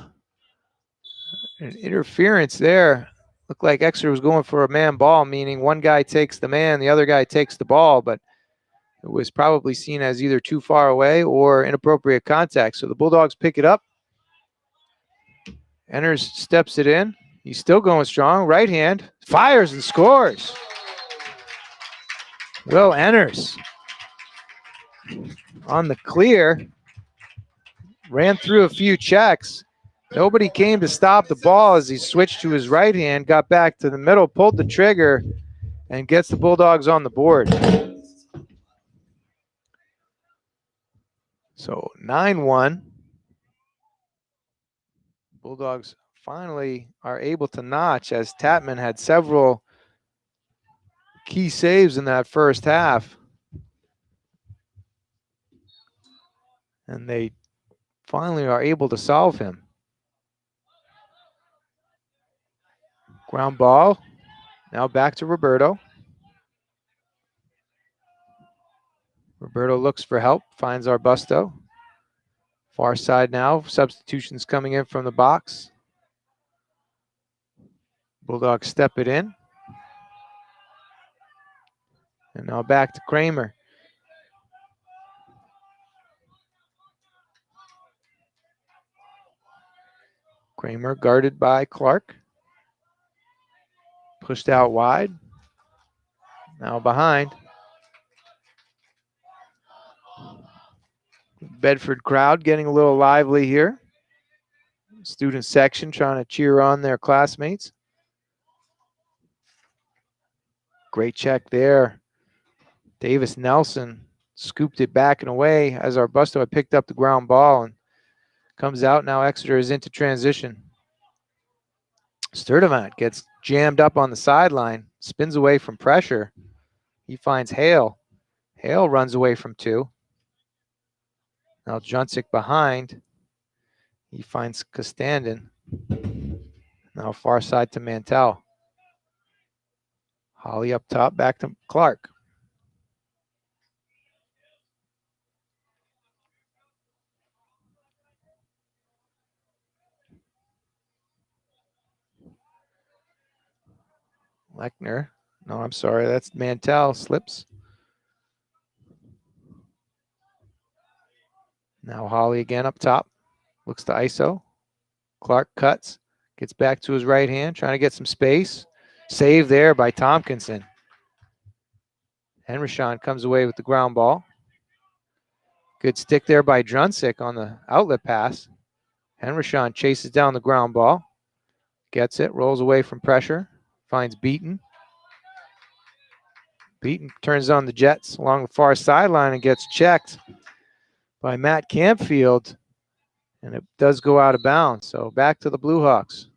interference there. Looked like Exeter was going for a man ball, meaning one guy takes the man, the other guy takes the ball, but it was probably seen as either too far away or inappropriate contact. So the Bulldogs pick it up. Enners steps it in. He's still going strong. Right hand. Fires and scores. Will Enners on the clear. Ran through a few checks. Nobody came to stop the ball as he switched to his right hand, got back to the middle, pulled the trigger, and gets the Bulldogs on the board. So 9-1. Bulldogs finally are able to notch as Tatman had several key saves in that first half. And they finally are able to solve him. Ground ball. Now back to Roberto. Roberto looks for help, finds Arbusto. Far side now, substitutions coming in from the box. Bulldogs step it in. And now back to Kramer. Kramer guarded by Clark. Pushed out wide. Now behind. Bedford crowd getting a little lively here. Student section trying to cheer on their classmates. Great check there. Davis Nelson scooped it back and away as Arbusto had picked up the ground ball and comes out. Now Exeter is into transition. Sturdivant gets jammed up on the sideline, spins away from pressure. He finds Hale. Hale runs away from 2. Now Drunsick behind. He finds Costandon. Now far side to Mantell. Holly up top, back to Clark. Lechner. No, I'm sorry. That's Mantell. Slips. Now Holly again up top. Looks to ISO. Clark cuts. Gets back to his right hand. Trying to get some space. Save there by Tompkinson. Henrishon comes away with the ground ball. Good stick there by Druncic on the outlet pass. Henrishon chases down the ground ball. Gets it. Rolls away from pressure. Finds Beaton. Beaton turns on the Jets along the far sideline and gets checked by Matt Campfield. And it does go out of bounds. So back to the Blue Hawks.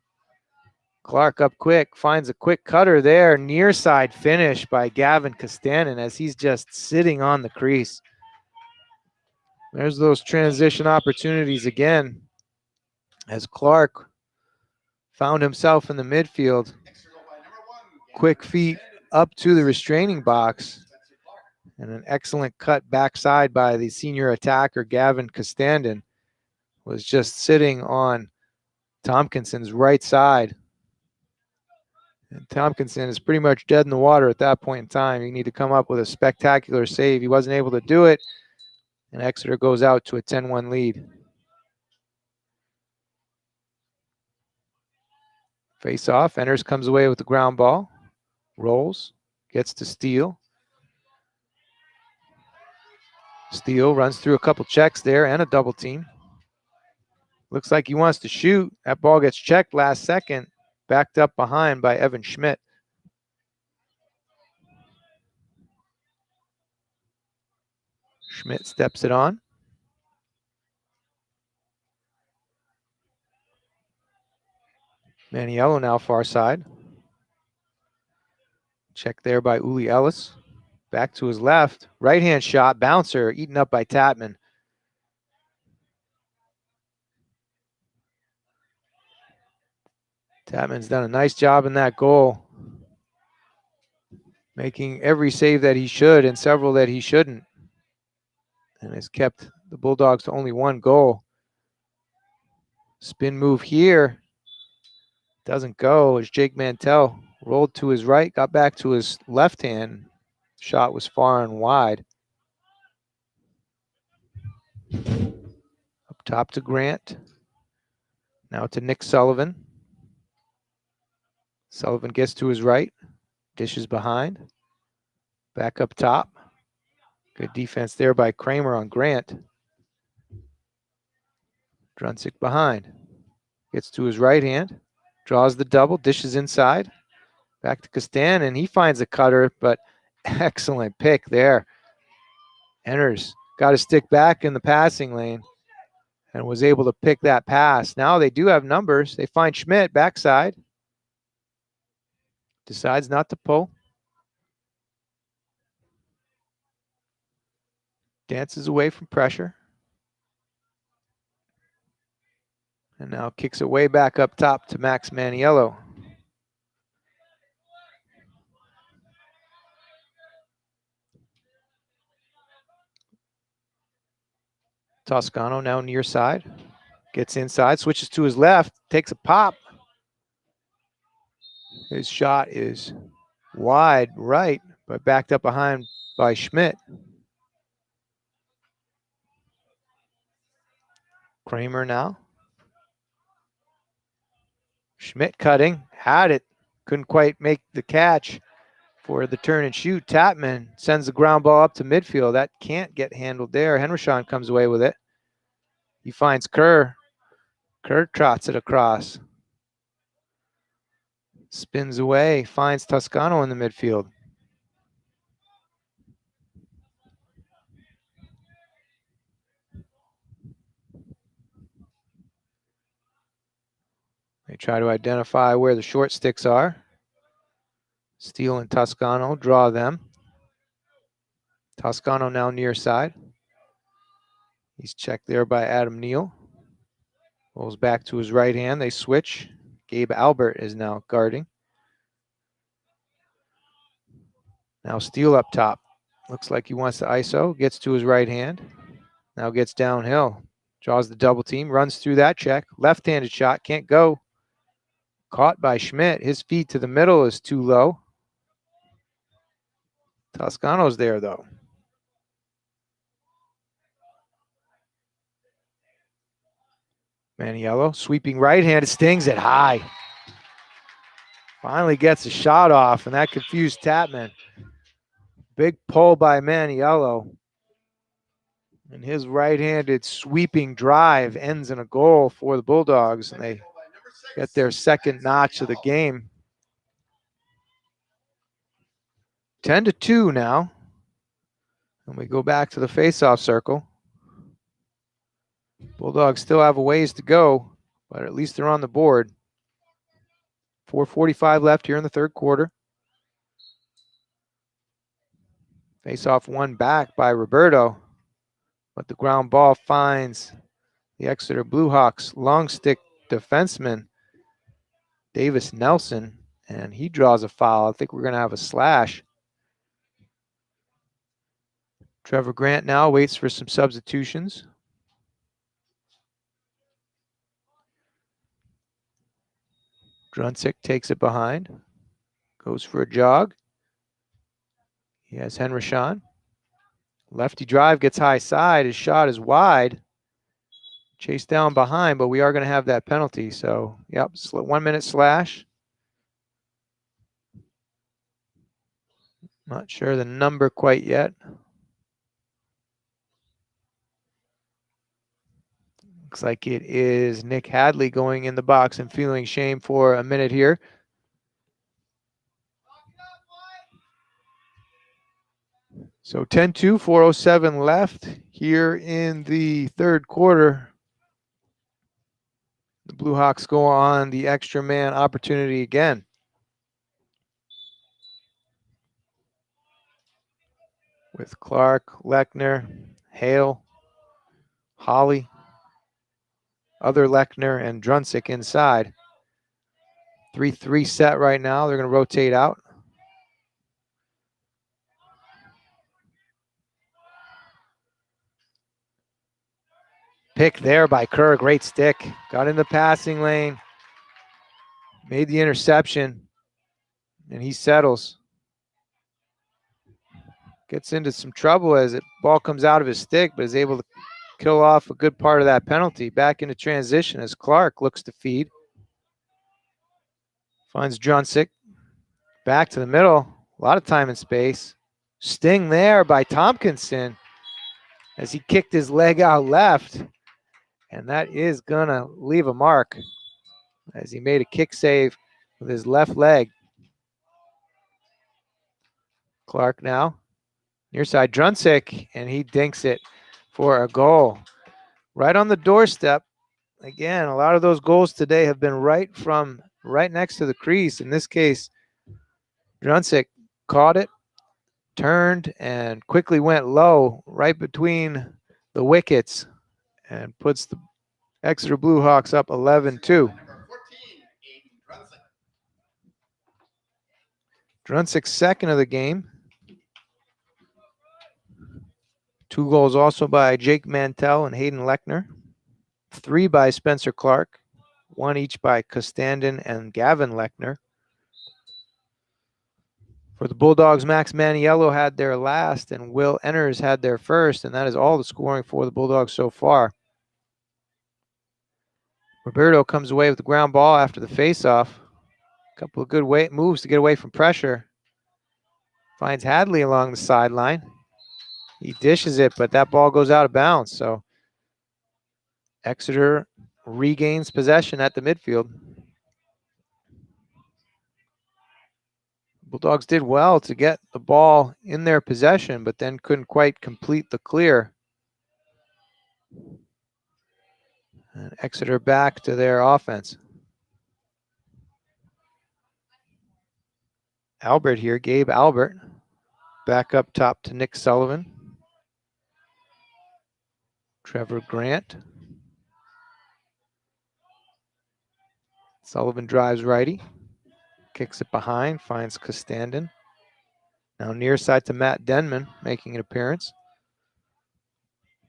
Clark up quick, finds a quick cutter there. Near side finish by Gavin Costanin as he's just sitting on the crease. There's those transition opportunities again as Clark found himself in the midfield. Quick feet up to the restraining box. And an excellent cut backside by the senior attacker, Gavin Costandin, was just sitting on Tompkinson's right side. And Tompkinson is pretty much dead in the water at that point in time. You need to come up with a spectacular save. He wasn't able to do it, and Exeter goes out to a 10-1 lead. Face off. Enders comes away with the ground ball. Rolls. Gets to Steele. Steele runs through a couple checks there and a double team. Looks like he wants to shoot. That ball gets checked last second. Backed up behind by Evan Schmidt. Schmidt steps it on. Maniello now far side. Check there by Uli Ellis. Back to his left. Right hand shot. Bouncer eaten up by Tatman. Tatman's done a nice job in that goal. Making every save that he should and several that he shouldn't. And has kept the Bulldogs to only one goal. Spin move here. Doesn't go as Jake Mantell rolled to his right, got back to his left hand. Shot was far and wide. Up top to Grant. Now to Nick Sullivan. Sullivan gets to his right. Dishes behind. Back up top. Good defense there by Kramer on Grant. Druncic behind. Gets to his right hand. Draws the double. Dishes inside. Back to Castan, and he finds a cutter, but excellent pick there. Enters. Got to stick back in the passing lane and was able to pick that pass. Now they do have numbers. They find Schmidt backside. Decides not to pull. Dances away from pressure. And now kicks it way back up top to Max Maniello. Toscano now near side. Gets inside, switches to his left, takes a pop. His shot is wide right, but backed up behind by Schmidt. Kramer now. Schmidt cutting, had it, couldn't quite make the catch for the turn and shoot. Tatman sends the ground ball up to midfield. That can't get handled there. Henrishon comes away with it. He finds Kerr. Kerr trots it across. Spins away, finds Toscano in the midfield. They try to identify where the short sticks are. Steele and Toscano draw them. Toscano now near side. He's checked there by Adam Neal. Rolls back to his right hand. They switch. Gabe Albert is now guarding. Now Steele up top. Looks like he wants to ISO. Gets to his right hand. Now gets downhill. Draws the double team. Runs through that check. Left-handed shot. Can't go. Caught by Schmidt. His feet to the middle is too low. Toscano's there, though. Maniello sweeping right hand. It stings it high. Finally gets a shot off, and that confused Tapman. Big pull by Maniello. And his right-handed sweeping drive ends in a goal for the Bulldogs, and they get their second notch of the game. 10-2 now. And we go back to the face-off circle. Bulldogs still have a ways to go, but at least they're on the board. 4:45 left here in the third quarter. Face-off won back by Roberto, but the ground ball finds the Exeter Bluehawks long stick defenseman, Davis Nelson, and he draws a foul. I think we're going to have a slash. Trevor Grant now waits for some substitutions. Druncic takes it behind, goes for a jog. He has Henryshawn. Lefty drive gets high side. His shot is wide. Chased down behind, but we are going to have that penalty. So, yep, 1 minute slash. Not sure the number quite yet. Looks like it is Nick Hadley going in the box and feeling shame for a minute here. So 10-2, 4:07 left here in the third quarter. The Blue Hawks go on the extra man opportunity again. With Clark, Lechner, Hale, Holly, other Lechner, and Druncic inside. 3-3 set right now. They're going to rotate out. Pick there by Kerr. Great stick. Got in the passing lane. Made the interception. And he settles. Gets into some trouble as the ball comes out of his stick, but is able to kill off a good part of that penalty. Back into transition as Clark looks to feed. Finds Druncic. Back to the middle. A lot of time and space. Sting there by Tompkinson as he kicked his leg out left. And that is going to leave a mark as he made a kick save with his left leg. Clark now. Near side, Druncic, and he dinks it for a goal. Right on the doorstep. Again, a lot of those goals today have been right next to the crease. In this case, Druncic caught it, turned, and quickly went low right between the wickets and puts the Exeter Bluehawks up 11-2. Druncic's second of the game. 2 goals also by Jake Mantell and Hayden Lechner. 3 by Spencer Clark. 1 each by Costandon and Gavin Lechner. For the Bulldogs, Max Maniello had their last and Will Enners had their first, and that is all the scoring for the Bulldogs so far. Roberto comes away with the ground ball after the faceoff. A couple of good moves to get away from pressure. Finds Hadley along the sideline. He dishes it, but that ball goes out of bounds. So Exeter regains possession at the midfield. Bulldogs did well to get the ball in their possession, but then couldn't quite complete the clear. And Exeter back to their offense. Albert here, Gabe Albert. Back up top to Nick Sullivan. Trevor Grant. Sullivan drives righty, kicks it behind, finds Costandon. Now near side to Matt Denman, making an appearance.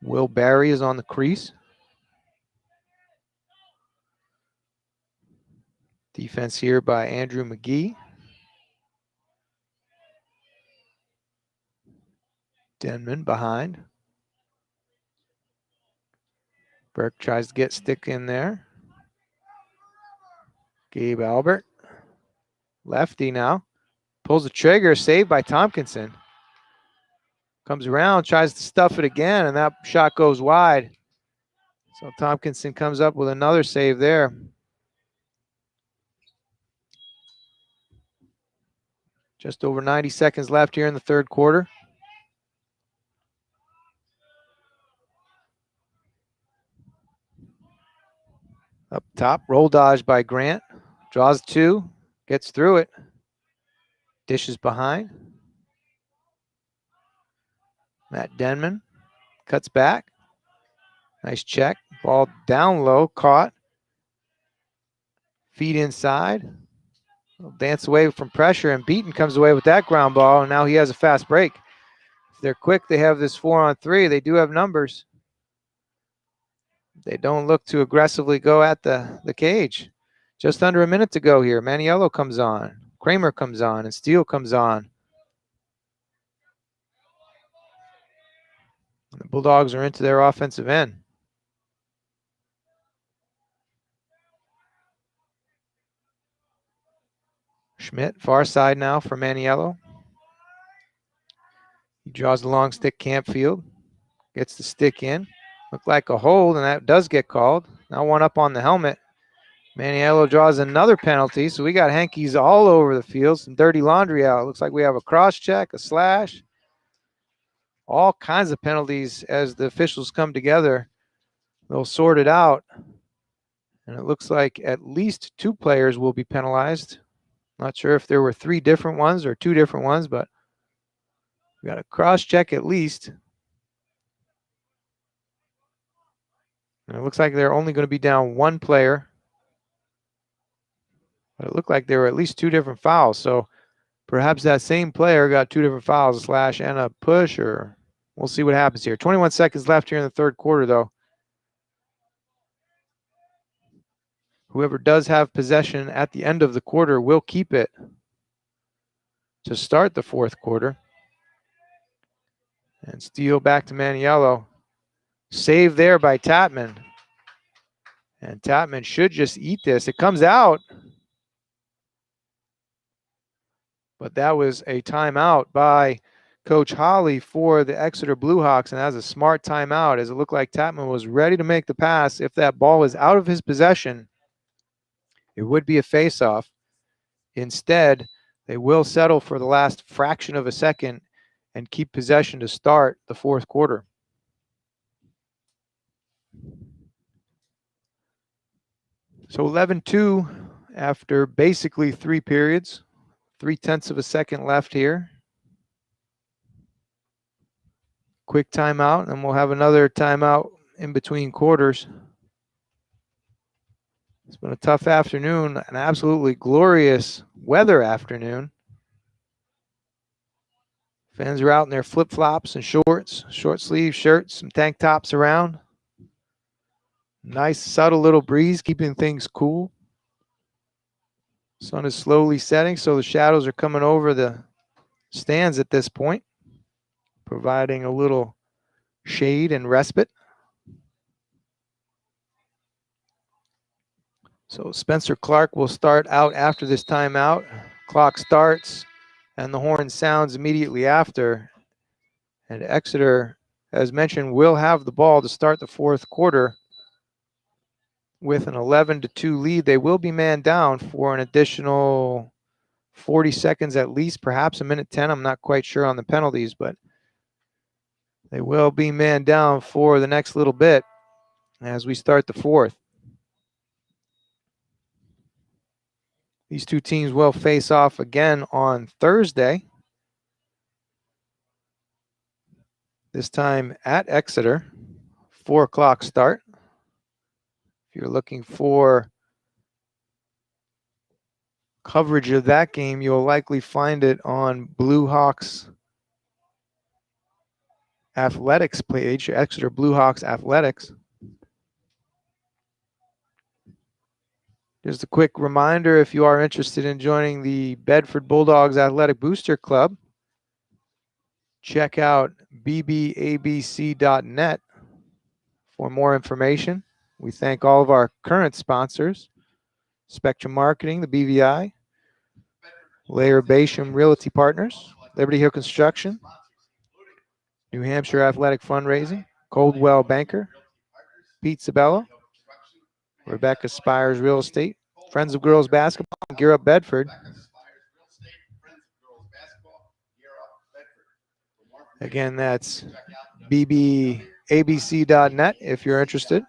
Will Barry is on the crease. Defense here by Andrew McGee. Denman behind. Burke tries to get stick in there. Gabe Albert. Lefty now. Pulls the trigger, saved by Tompkinson. Comes around, tries to stuff it again, and that shot goes wide. So Tompkinson comes up with another save there. Just over 90 seconds left here in the third quarter. Up top, roll dodge by Grant. Draws two, gets through it. Dishes behind. Matt Denman cuts back. Nice check. Ball down low, caught. Feet inside. Dance away from pressure, and Beaton comes away with that ground ball, and now he has a fast break. If they're quick, they have this 4-on-3. They do have numbers. They don't look to aggressively go at the cage. Just under a minute to go here. Maniello comes on. Kramer comes on, and Steele comes on. The Bulldogs are into their offensive end. Schmidt, far side now for Maniello. He draws the long stick, Campfield. Gets the stick in. Looked like a hold, and that does get called. Now one up on the helmet. Maniello draws another penalty, so we got hankies all over the field. Some dirty laundry out. Looks like we have a cross check, a slash. All kinds of penalties as the officials come together. They'll sort it out. And it looks like at least 2 players will be penalized. Not sure if there were 3 different ones or 2 different ones, but we got a cross check at least. And it looks like they're only going to be down 1 player. But it looked like there were at least 2 different fouls. So perhaps that same player got 2 different fouls, a slash and a push, or we'll see what happens here. 21 seconds left here in the third quarter, though. Whoever does have possession at the end of the quarter will keep it to start the fourth quarter. And Steele back to Maniello. Save there by Tatman. And Tatman should just eat this. It comes out. But that was a timeout by Coach Holly for the Exeter Bluehawks. And that was a smart timeout, as it looked like Tatman was ready to make the pass. If that ball was out of his possession, it would be a face-off. Instead, they will settle for the last fraction of a second and keep possession to start the fourth quarter. So 11-2 after basically 3 periods. 0.3 of a second left here. Quick timeout, and we'll have another timeout in between quarters. It's been a tough afternoon, an absolutely glorious weather afternoon. Fans are out in their flip-flops and shorts, short sleeve shirts, some tank tops around. Nice, subtle little breeze, keeping things cool. Sun is slowly setting, so the shadows are coming over the stands at this point, providing a little shade and respite. So Spencer Clark will start out after this timeout. Clock starts, and the horn sounds immediately after. And Exeter, as mentioned, will have the ball to start the fourth quarter with an 11-2 lead. They will be man down for an additional 40 seconds at least, perhaps a minute 10. I'm not quite sure on the penalties, but they will be man down for the next little bit as we start the fourth. These two teams will face off again on Thursday. This time at Exeter, 4 o'clock start. If you're looking for coverage of that game, you'll likely find it on Blue Hawks Athletics page, Exeter Blue Hawks Athletics. Just a quick reminder, if you are interested in joining the Bedford Bulldogs Athletic Booster Club, check out bbabc.net for more information. We thank all of our current sponsors, Spectrum Marketing, the BVI, Layer Basham Realty Partners, Liberty Hill Construction, New Hampshire Athletic Fundraising, Coldwell Banker, Pete Sabella, Rebecca Spires Real Estate, Friends of Girls Basketball, Gear Up Bedford. Again, that's bbabc.net if you're interested.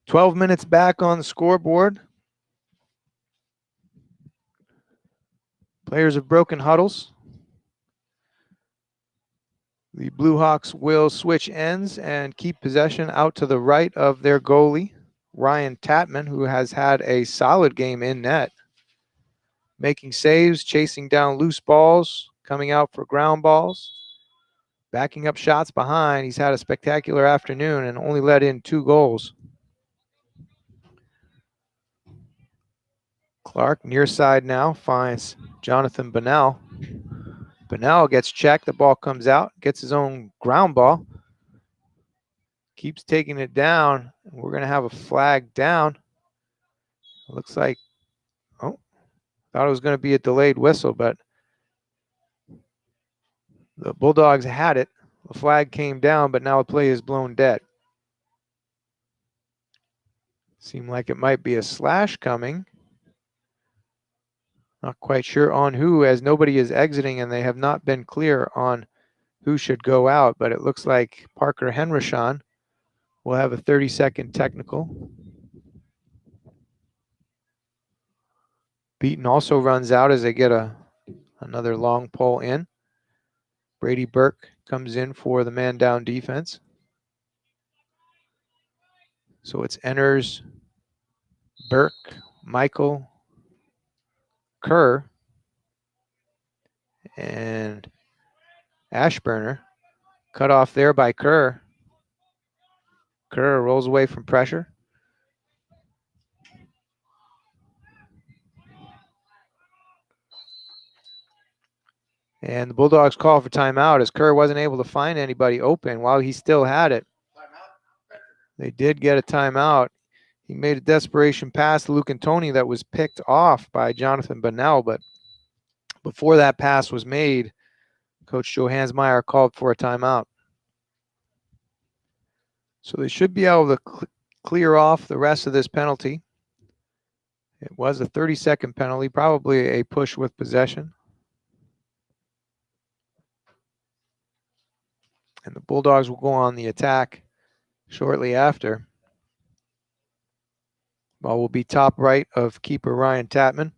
12 minutes back on the scoreboard. Players have broken huddles. The Blue Hawks will switch ends and keep possession out to the right of their goalie, Ryan Tatman, who has had a solid game in net, making saves, chasing down loose balls, coming out for ground balls, backing up shots behind. He's had a spectacular afternoon and only let in 2 goals. Clark, near side now, finds Jonathan Bunnell. Bunnell gets checked. The ball comes out, gets his own ground ball, keeps taking it down. We're going to have a flag down. Looks like, oh, thought it was going to be a delayed whistle, but the Bulldogs had it. The flag came down, but now the play is blown dead. Seemed like it might be a slash coming. Not quite sure on who, as nobody is exiting and they have not been clear on who should go out, but it looks like Parker Henrishon will have a 30-second technical. Beaton also runs out as they get another long pull in. Brady Burke comes in for the man down defense. So it's Enners, Burke, Michael, Kerr, and Ashburner. Cut off there by Kerr. Kerr rolls away from pressure. And the Bulldogs call for timeout as Kerr wasn't able to find anybody open while he still had it. They did get a timeout. He made a desperation pass to Luke Antoni that was picked off by Jonathan Bunnell, but before that pass was made, Coach Joe Hansmeyer called for a timeout. So they should be able to clear off the rest of this penalty. It was a 30-second penalty, probably a push with possession. And the Bulldogs will go on the attack shortly after. Ball will be top right of keeper Ryan Tatman.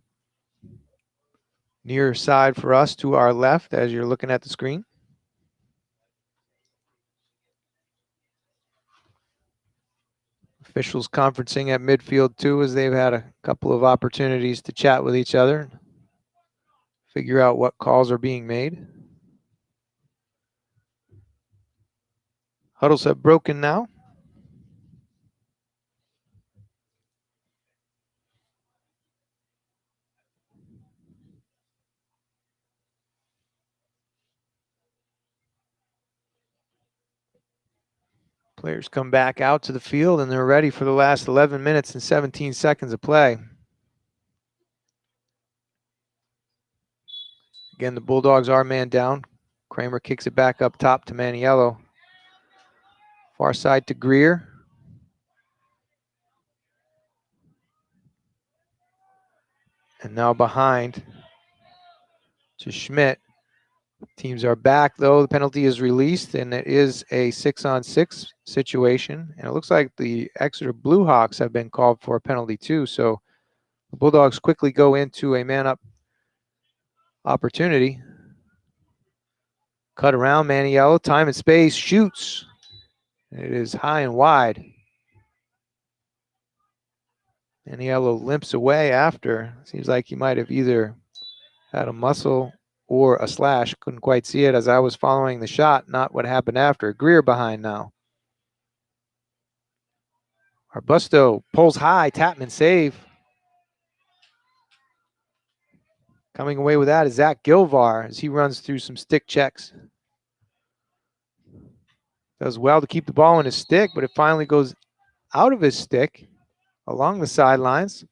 Near side for us to our left as you're looking at the screen. Officials conferencing at midfield too as they've had a couple of opportunities to chat with each other, figure out what calls are being made. Huddles have broken now. Players come back out to the field and they're ready for the last 11 minutes and 17 seconds of play. Again, the Bulldogs are man down. Kramer kicks it back up top to Maniello. Far side to Greer. And now behind to Schmidt. Teams are back, though. The penalty is released, and it is a 6-on-6 situation. And it looks like the Exeter Blue Hawks have been called for a penalty, too. So the Bulldogs quickly go into a man-up opportunity. Cut around, Maniello, time and space, shoots. It is high and wide. Aniello limps away after. Seems like he might have either had a muscle or a slash. Couldn't quite see it as I was following the shot, not what happened after. Greer behind now. Arbusto pulls high, Tapman save. Coming away with that is Zach Gilvar as he runs through some stick checks. Does well to keep the ball in his stick, but it finally goes out of his stick along the sidelines.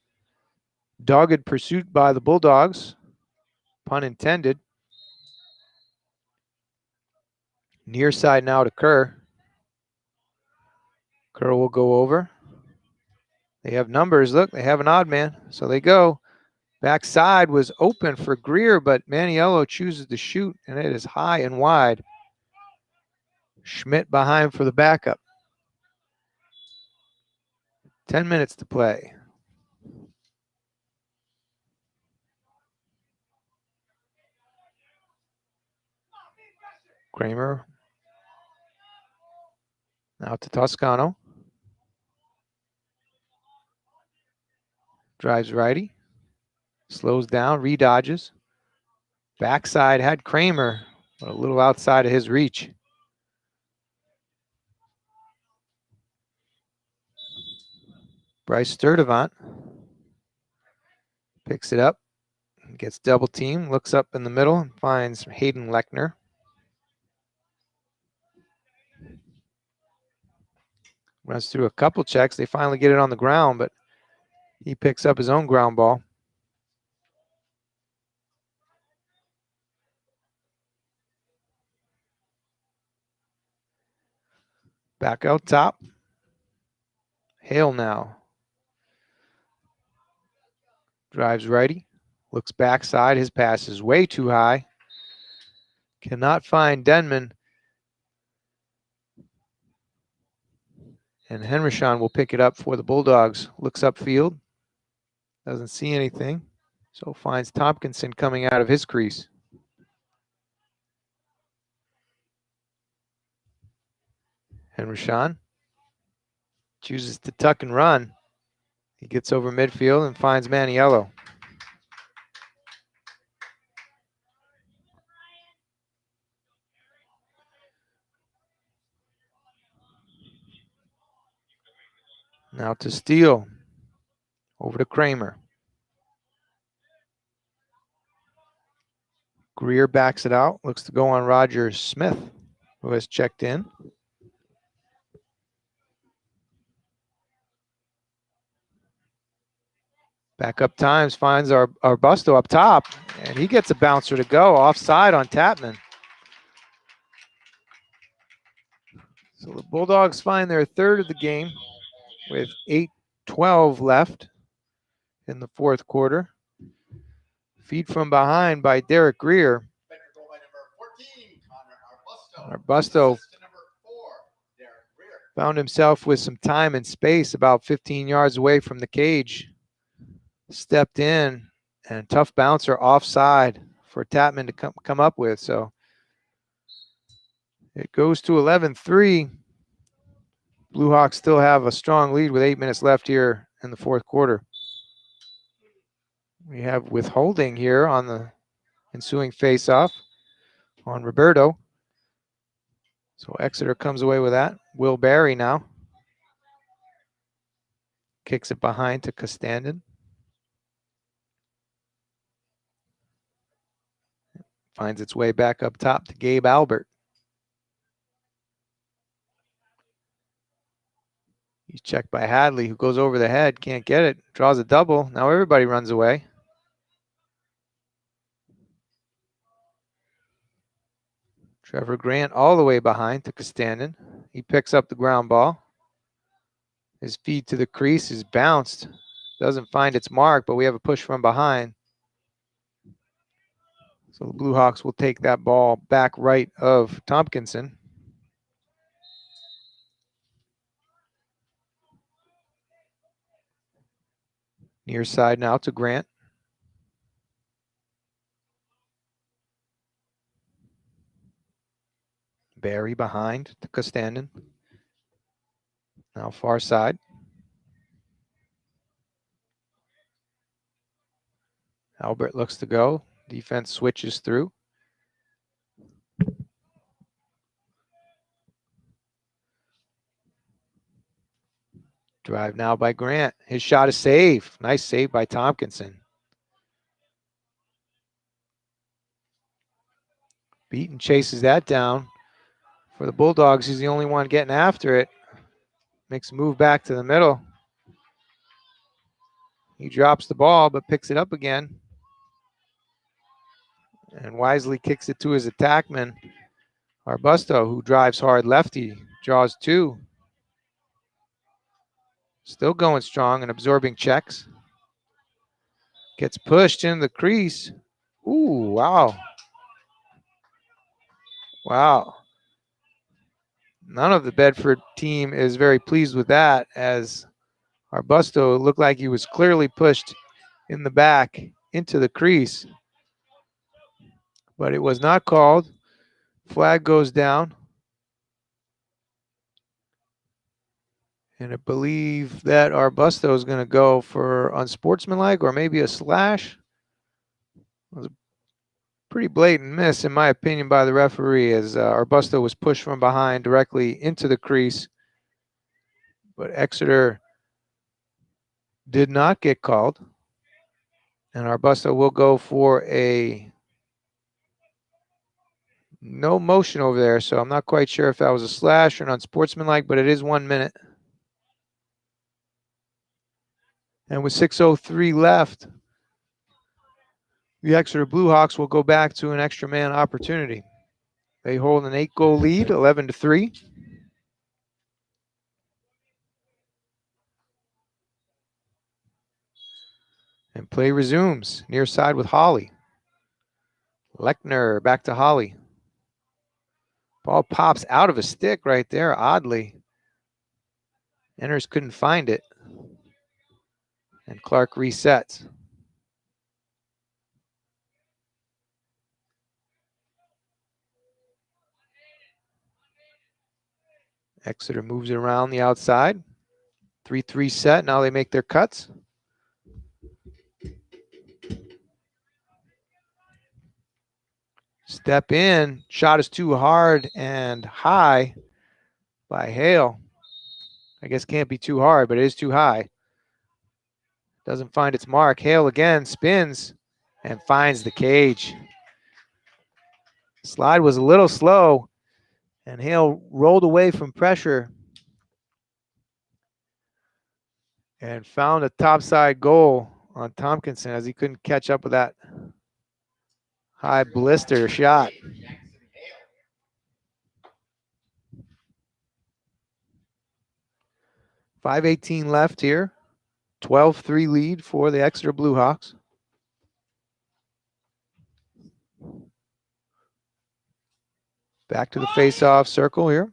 Dogged pursuit by the Bulldogs, pun intended. Near side now to Kerr. Kerr will go over. They have numbers. Look, they have an odd man. So they go. Backside was open for Greer, but Maniello chooses to shoot, and it is high and wide. Schmidt behind for the backup. 10 minutes to play. Kramer. Now to Toscano. Drives righty. Slows down, redodges. Backside had Kramer, but a little outside of his reach. Bryce Sturdivant picks it up, gets double teamed, looks up in the middle and finds Hayden Lechner. Runs through a couple checks. They finally get it on the ground, but he picks up his own ground ball. Back out top. Hale now. Drives righty. Looks backside. His pass is way too high. Cannot find Denman. And Henryshawn will pick it up for the Bulldogs. Looks upfield. Doesn't see anything. So finds Tompkinson coming out of his crease. Henryshawn chooses to tuck and run. He gets over midfield and finds Maniello. Now to Steele. Over to Kramer. Greer backs it out. Looks to go on Roger Smith, who has checked in. Back up times, finds Arbusto up top, and he gets a bouncer to go. Offside on Tapman. So the Bulldogs find their third of the game with 8:12 left in the fourth quarter. Feed from behind by Derek Greer. Arbusto found himself with some time and space about 15 yards away from the cage. Stepped in, and tough bouncer offside for Tapman to come up with. So it goes to 11-3. Blue Hawks still have a strong lead with 8 minutes left here in the fourth quarter. We have withholding here on the ensuing face-off on Roberto. So Exeter comes away with that. Will Barry now kicks it behind to Costandon. Finds its way back up top to Gabe Albert. He's checked by Hadley, who goes over the head, can't get it, draws a double. Now everybody runs away. Trevor Grant all the way behind to Costandon. He picks up the ground ball. His feed to the crease is bounced. Doesn't find its mark, but we have a push from behind. So the Blue Hawks will take that ball back right of Tompkinson. Near side now to Grant. Barry behind to Costandon. Now far side. Albert looks to go. Defense switches through. Drive now by Grant. His shot is safe. Nice save by Tompkinson. Beaton chases that down. For the Bulldogs, he's the only one getting after it. Makes a move back to the middle. He drops the ball, but picks it up again. And wisely kicks it to his attackman, Arbusto, who drives hard lefty. Draws two. Still going strong and absorbing checks. Gets pushed into the crease. Ooh, wow. Wow. None of the Bedford team is very pleased with that, as Arbusto looked like he was clearly pushed in the back into the crease. But it was not called. Flag goes down. And I believe that Arbusto is going to go for unsportsmanlike or maybe a slash. It was a pretty blatant miss, in my opinion, by the referee, as Arbusto was pushed from behind directly into the crease. But Exeter did not get called. And Arbusto will go for a no motion over there. So I'm not quite sure if that was a slash or an unsportsmanlike, but it is 1 minute. And with 6:03 left, the Exeter Bluehawks will go back to an extra man opportunity. They hold an 8-goal lead, 11-3. And play resumes near side with Holly. Lechner back to Holly. Ball pops out of a stick right there, oddly. Enters couldn't find it. And Clark resets. Exeter moves it around the outside. 3-3 set. Now they make their cuts. Step in. Shot is too hard and high by Hale. I guess can't be too hard, but it is too high. Doesn't find its mark. Hale again spins and finds the cage. Slide was a little slow, and Hale rolled away from pressure and found a topside goal on Tompkinson, as he couldn't catch up with that high blister shot. .518 left here. 12-3 lead for the Exeter Bluehawks. Back to the face-off circle here.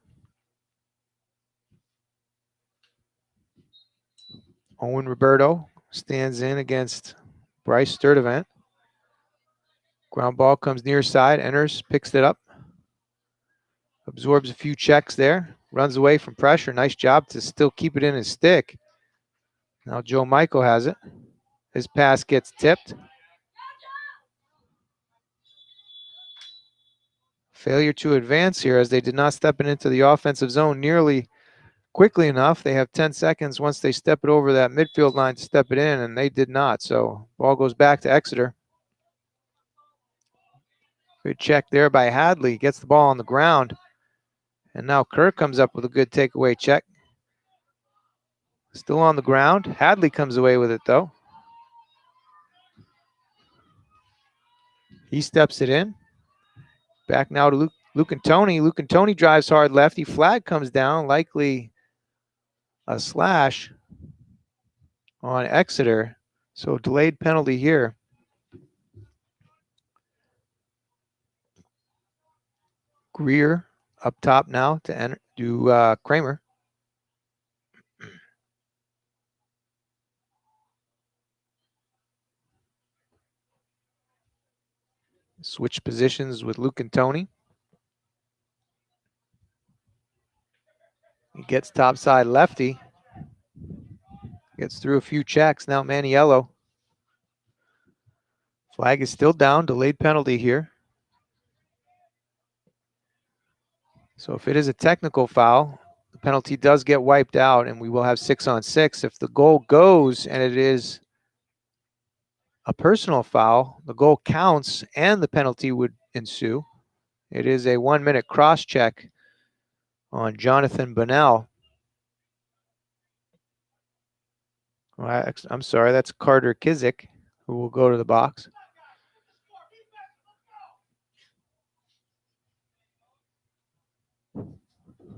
Owen Roberto stands in against Bryce Sturdivant. Ground ball comes near side, enters, picks it up. Absorbs a few checks there. Runs away from pressure. Nice job to still keep it in his stick. Now Joe Michael has it. His pass gets tipped. Failure to advance here, as they did not step it into the offensive zone nearly quickly enough. They have 10 seconds once they step it over that midfield line to step it in, and they did not. So ball goes back to Exeter. Good check there by Hadley. Gets the ball on the ground. And now Kirk comes up with a good takeaway check. Still on the ground. Hadley comes away with it, though. He steps it in. Back now to Luke and Tony. Luke and Tony drives hard lefty. Flag comes down, likely a slash on Exeter. So delayed penalty here. Greer up top now to enter to Kramer. Switch positions with Luke and Tony. He gets topside lefty. Gets through a few checks. Now Maniello. Flag is still down, delayed penalty here. So if it is a technical foul, the penalty does get wiped out, and we will have 6-on-6. If the goal goes and it is a personal foul, the goal counts and the penalty would ensue. It is a 1-minute cross check on Jonathan Bunnell. I'm sorry, that's Carter Kizik, who will go to the box.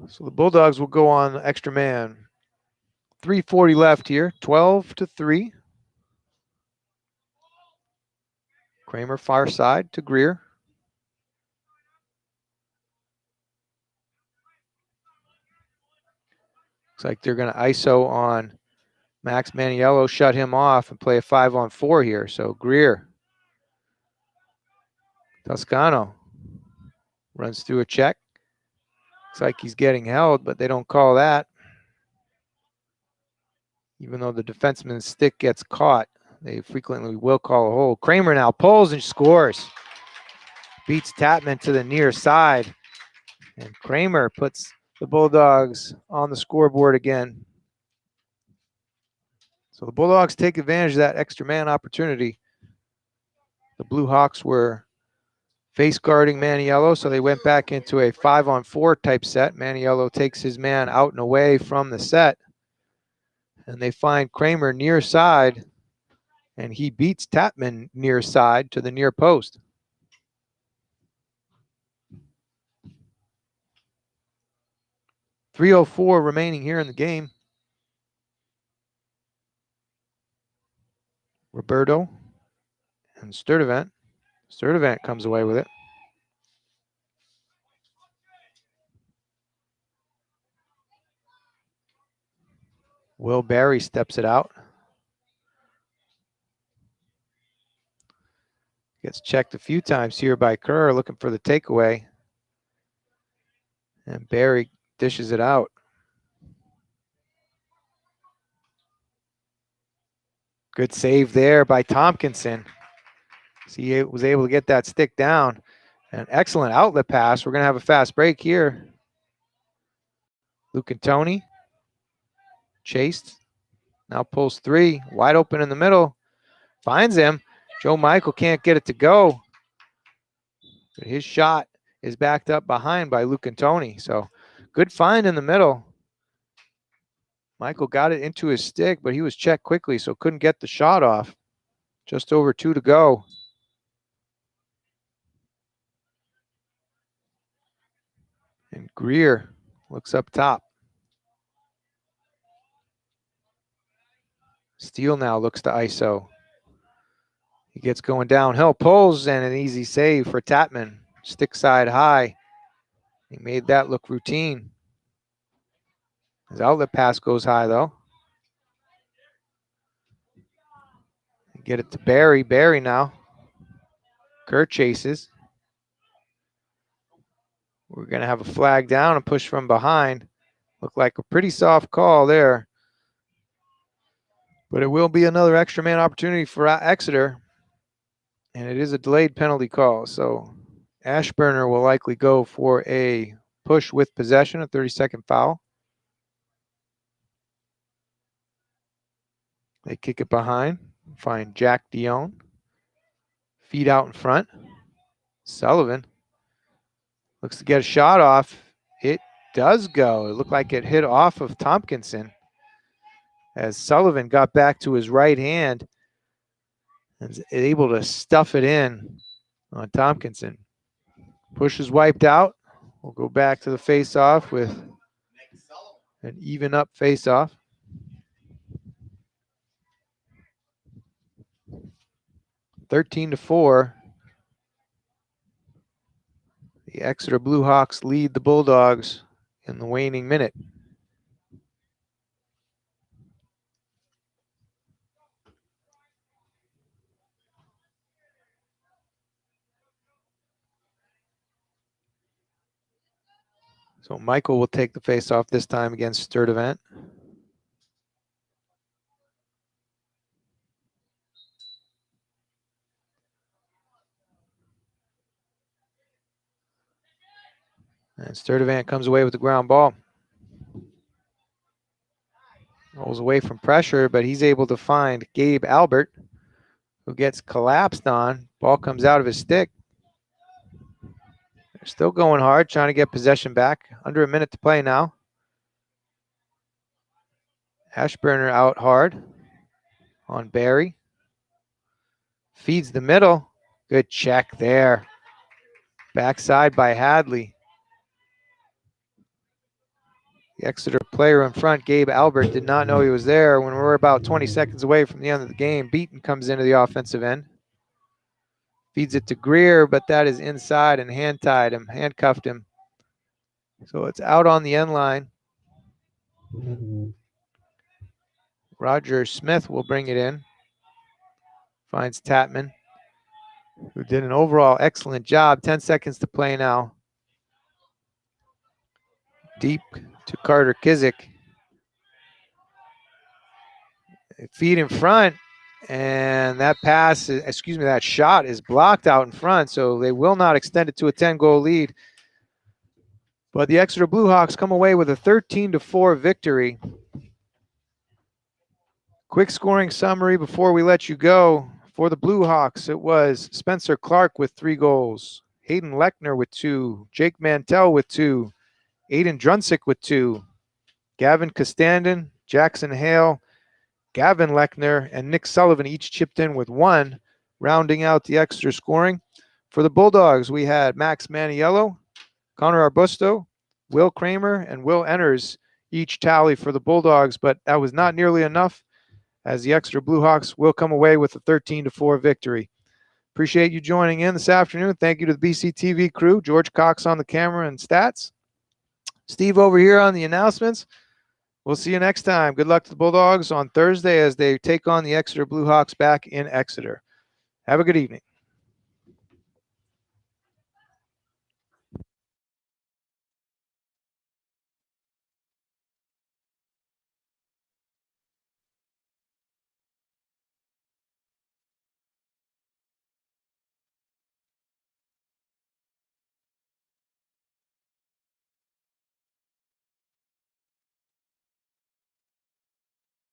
So the Bulldogs will go on extra man. 3:40 left here, 12-3. Kramer far side to Greer. Looks like they're going to ISO on Max Maniello, shut him off, and play a 5-on-4 here. So Greer. Toscano runs through a check. Looks like he's getting held, but they don't call that. Even though the defenseman's stick gets caught, they frequently will call a hold. Kramer now pulls and scores. Beats Tatman to the near side. And Kramer puts the Bulldogs on the scoreboard again. So the Bulldogs take advantage of that extra man opportunity. The Blue Hawks were face guarding Maniello, so they went back into a 5-on-4 type set. Maniello takes his man out and away from the set. And they find Kramer near side, and he beats Tatman near side to the near post. .304 remaining here in the game. Roberto and Sturdivant. Sturdivant comes away with it. Will Barry steps it out. Gets checked a few times here by Kerr, looking for the takeaway. And Barry dishes it out. Good save there by Tompkinson. So he was able to get that stick down. An excellent outlet pass. We're going to have a fast break here. Luke and Tony. Chased. Now pulls three. Wide open in the middle. Finds him. Joe Michael can't get it to go. But his shot is backed up behind by Luke and Tony. So good find in the middle. Michael got it into his stick, but he was checked quickly, so couldn't get the shot off. Just over 2 to go. And Greer looks up top. Steele now looks to ISO. He gets going downhill, pulls, and an easy save for Tatman. Stick side high. He made that look routine. His outlet pass goes high, though. Get it to Barry. Barry now. Kerr chases. We're going to have a flag down and push from behind. Looked like a pretty soft call there. But it will be another extra man opportunity for Exeter. And it is a delayed penalty call. So Ashburner will likely go for a push with possession, a 30-second foul. They kick it behind. Find Jack Dion. Feet out in front. Sullivan looks to get a shot off. It does go. It looked like it hit off of Tompkinson as Sullivan got back to his right hand and is able to stuff it in on Tompkinson. Push is wiped out. We'll go back to the face-off with an even up face-off. (13-4). The Exeter Blue Hawks lead the Bulldogs in the waning minute. So Michael will take the face-off this time against Sturdivant. And Sturdivant comes away with the ground ball. Rolls away from pressure, but he's able to find Gabe Albert, who gets collapsed on. Ball comes out of his stick. They're still going hard, trying to get possession back. Under a minute to play now. Ashburner out hard on Barry. Feeds the middle. Good check there. Backside by Hadley. The Exeter player in front, Gabe Albert, did not know he was there. When we're about 20 seconds away from the end of the game, Beaton comes into the offensive end. Feeds it to Greer, but that is inside and hand-tied him, handcuffed him. So it's out on the end line. Roger Smith will bring it in. Finds Tatman, who did an overall excellent job. 10 seconds to play now. Deep to Carter Kizik. Feed in front, and that pass, that shot is blocked out in front, so they will not extend it to a 10-goal lead. But the Exeter Bluehawks come away with a 13-4 victory. Quick scoring summary before we let you go. For the Bluehawks, it was Spencer Clark with 3 goals, Hayden Lechner with 2, Jake Mantell with 2, Aiden Drunsick with 2, Gavin Costandon, Jackson Hale, Gavin Lechner, and Nick Sullivan each chipped in with 1, rounding out the Exeter scoring. For the Bulldogs, we had Max Maniello, Connor Arbusto, Will Kramer, and Will Enners each tally for the Bulldogs, but that was not nearly enough, as the Exeter Bluehawks will come away with a 13-4 victory. Appreciate you joining in this afternoon. Thank you to the BCTV crew, George Cox on the camera and stats, Steve over here on the announcements. We'll see you next time. Good luck to the Bulldogs on Thursday as they take on the Exeter Bluehawks back in Exeter. Have a good evening.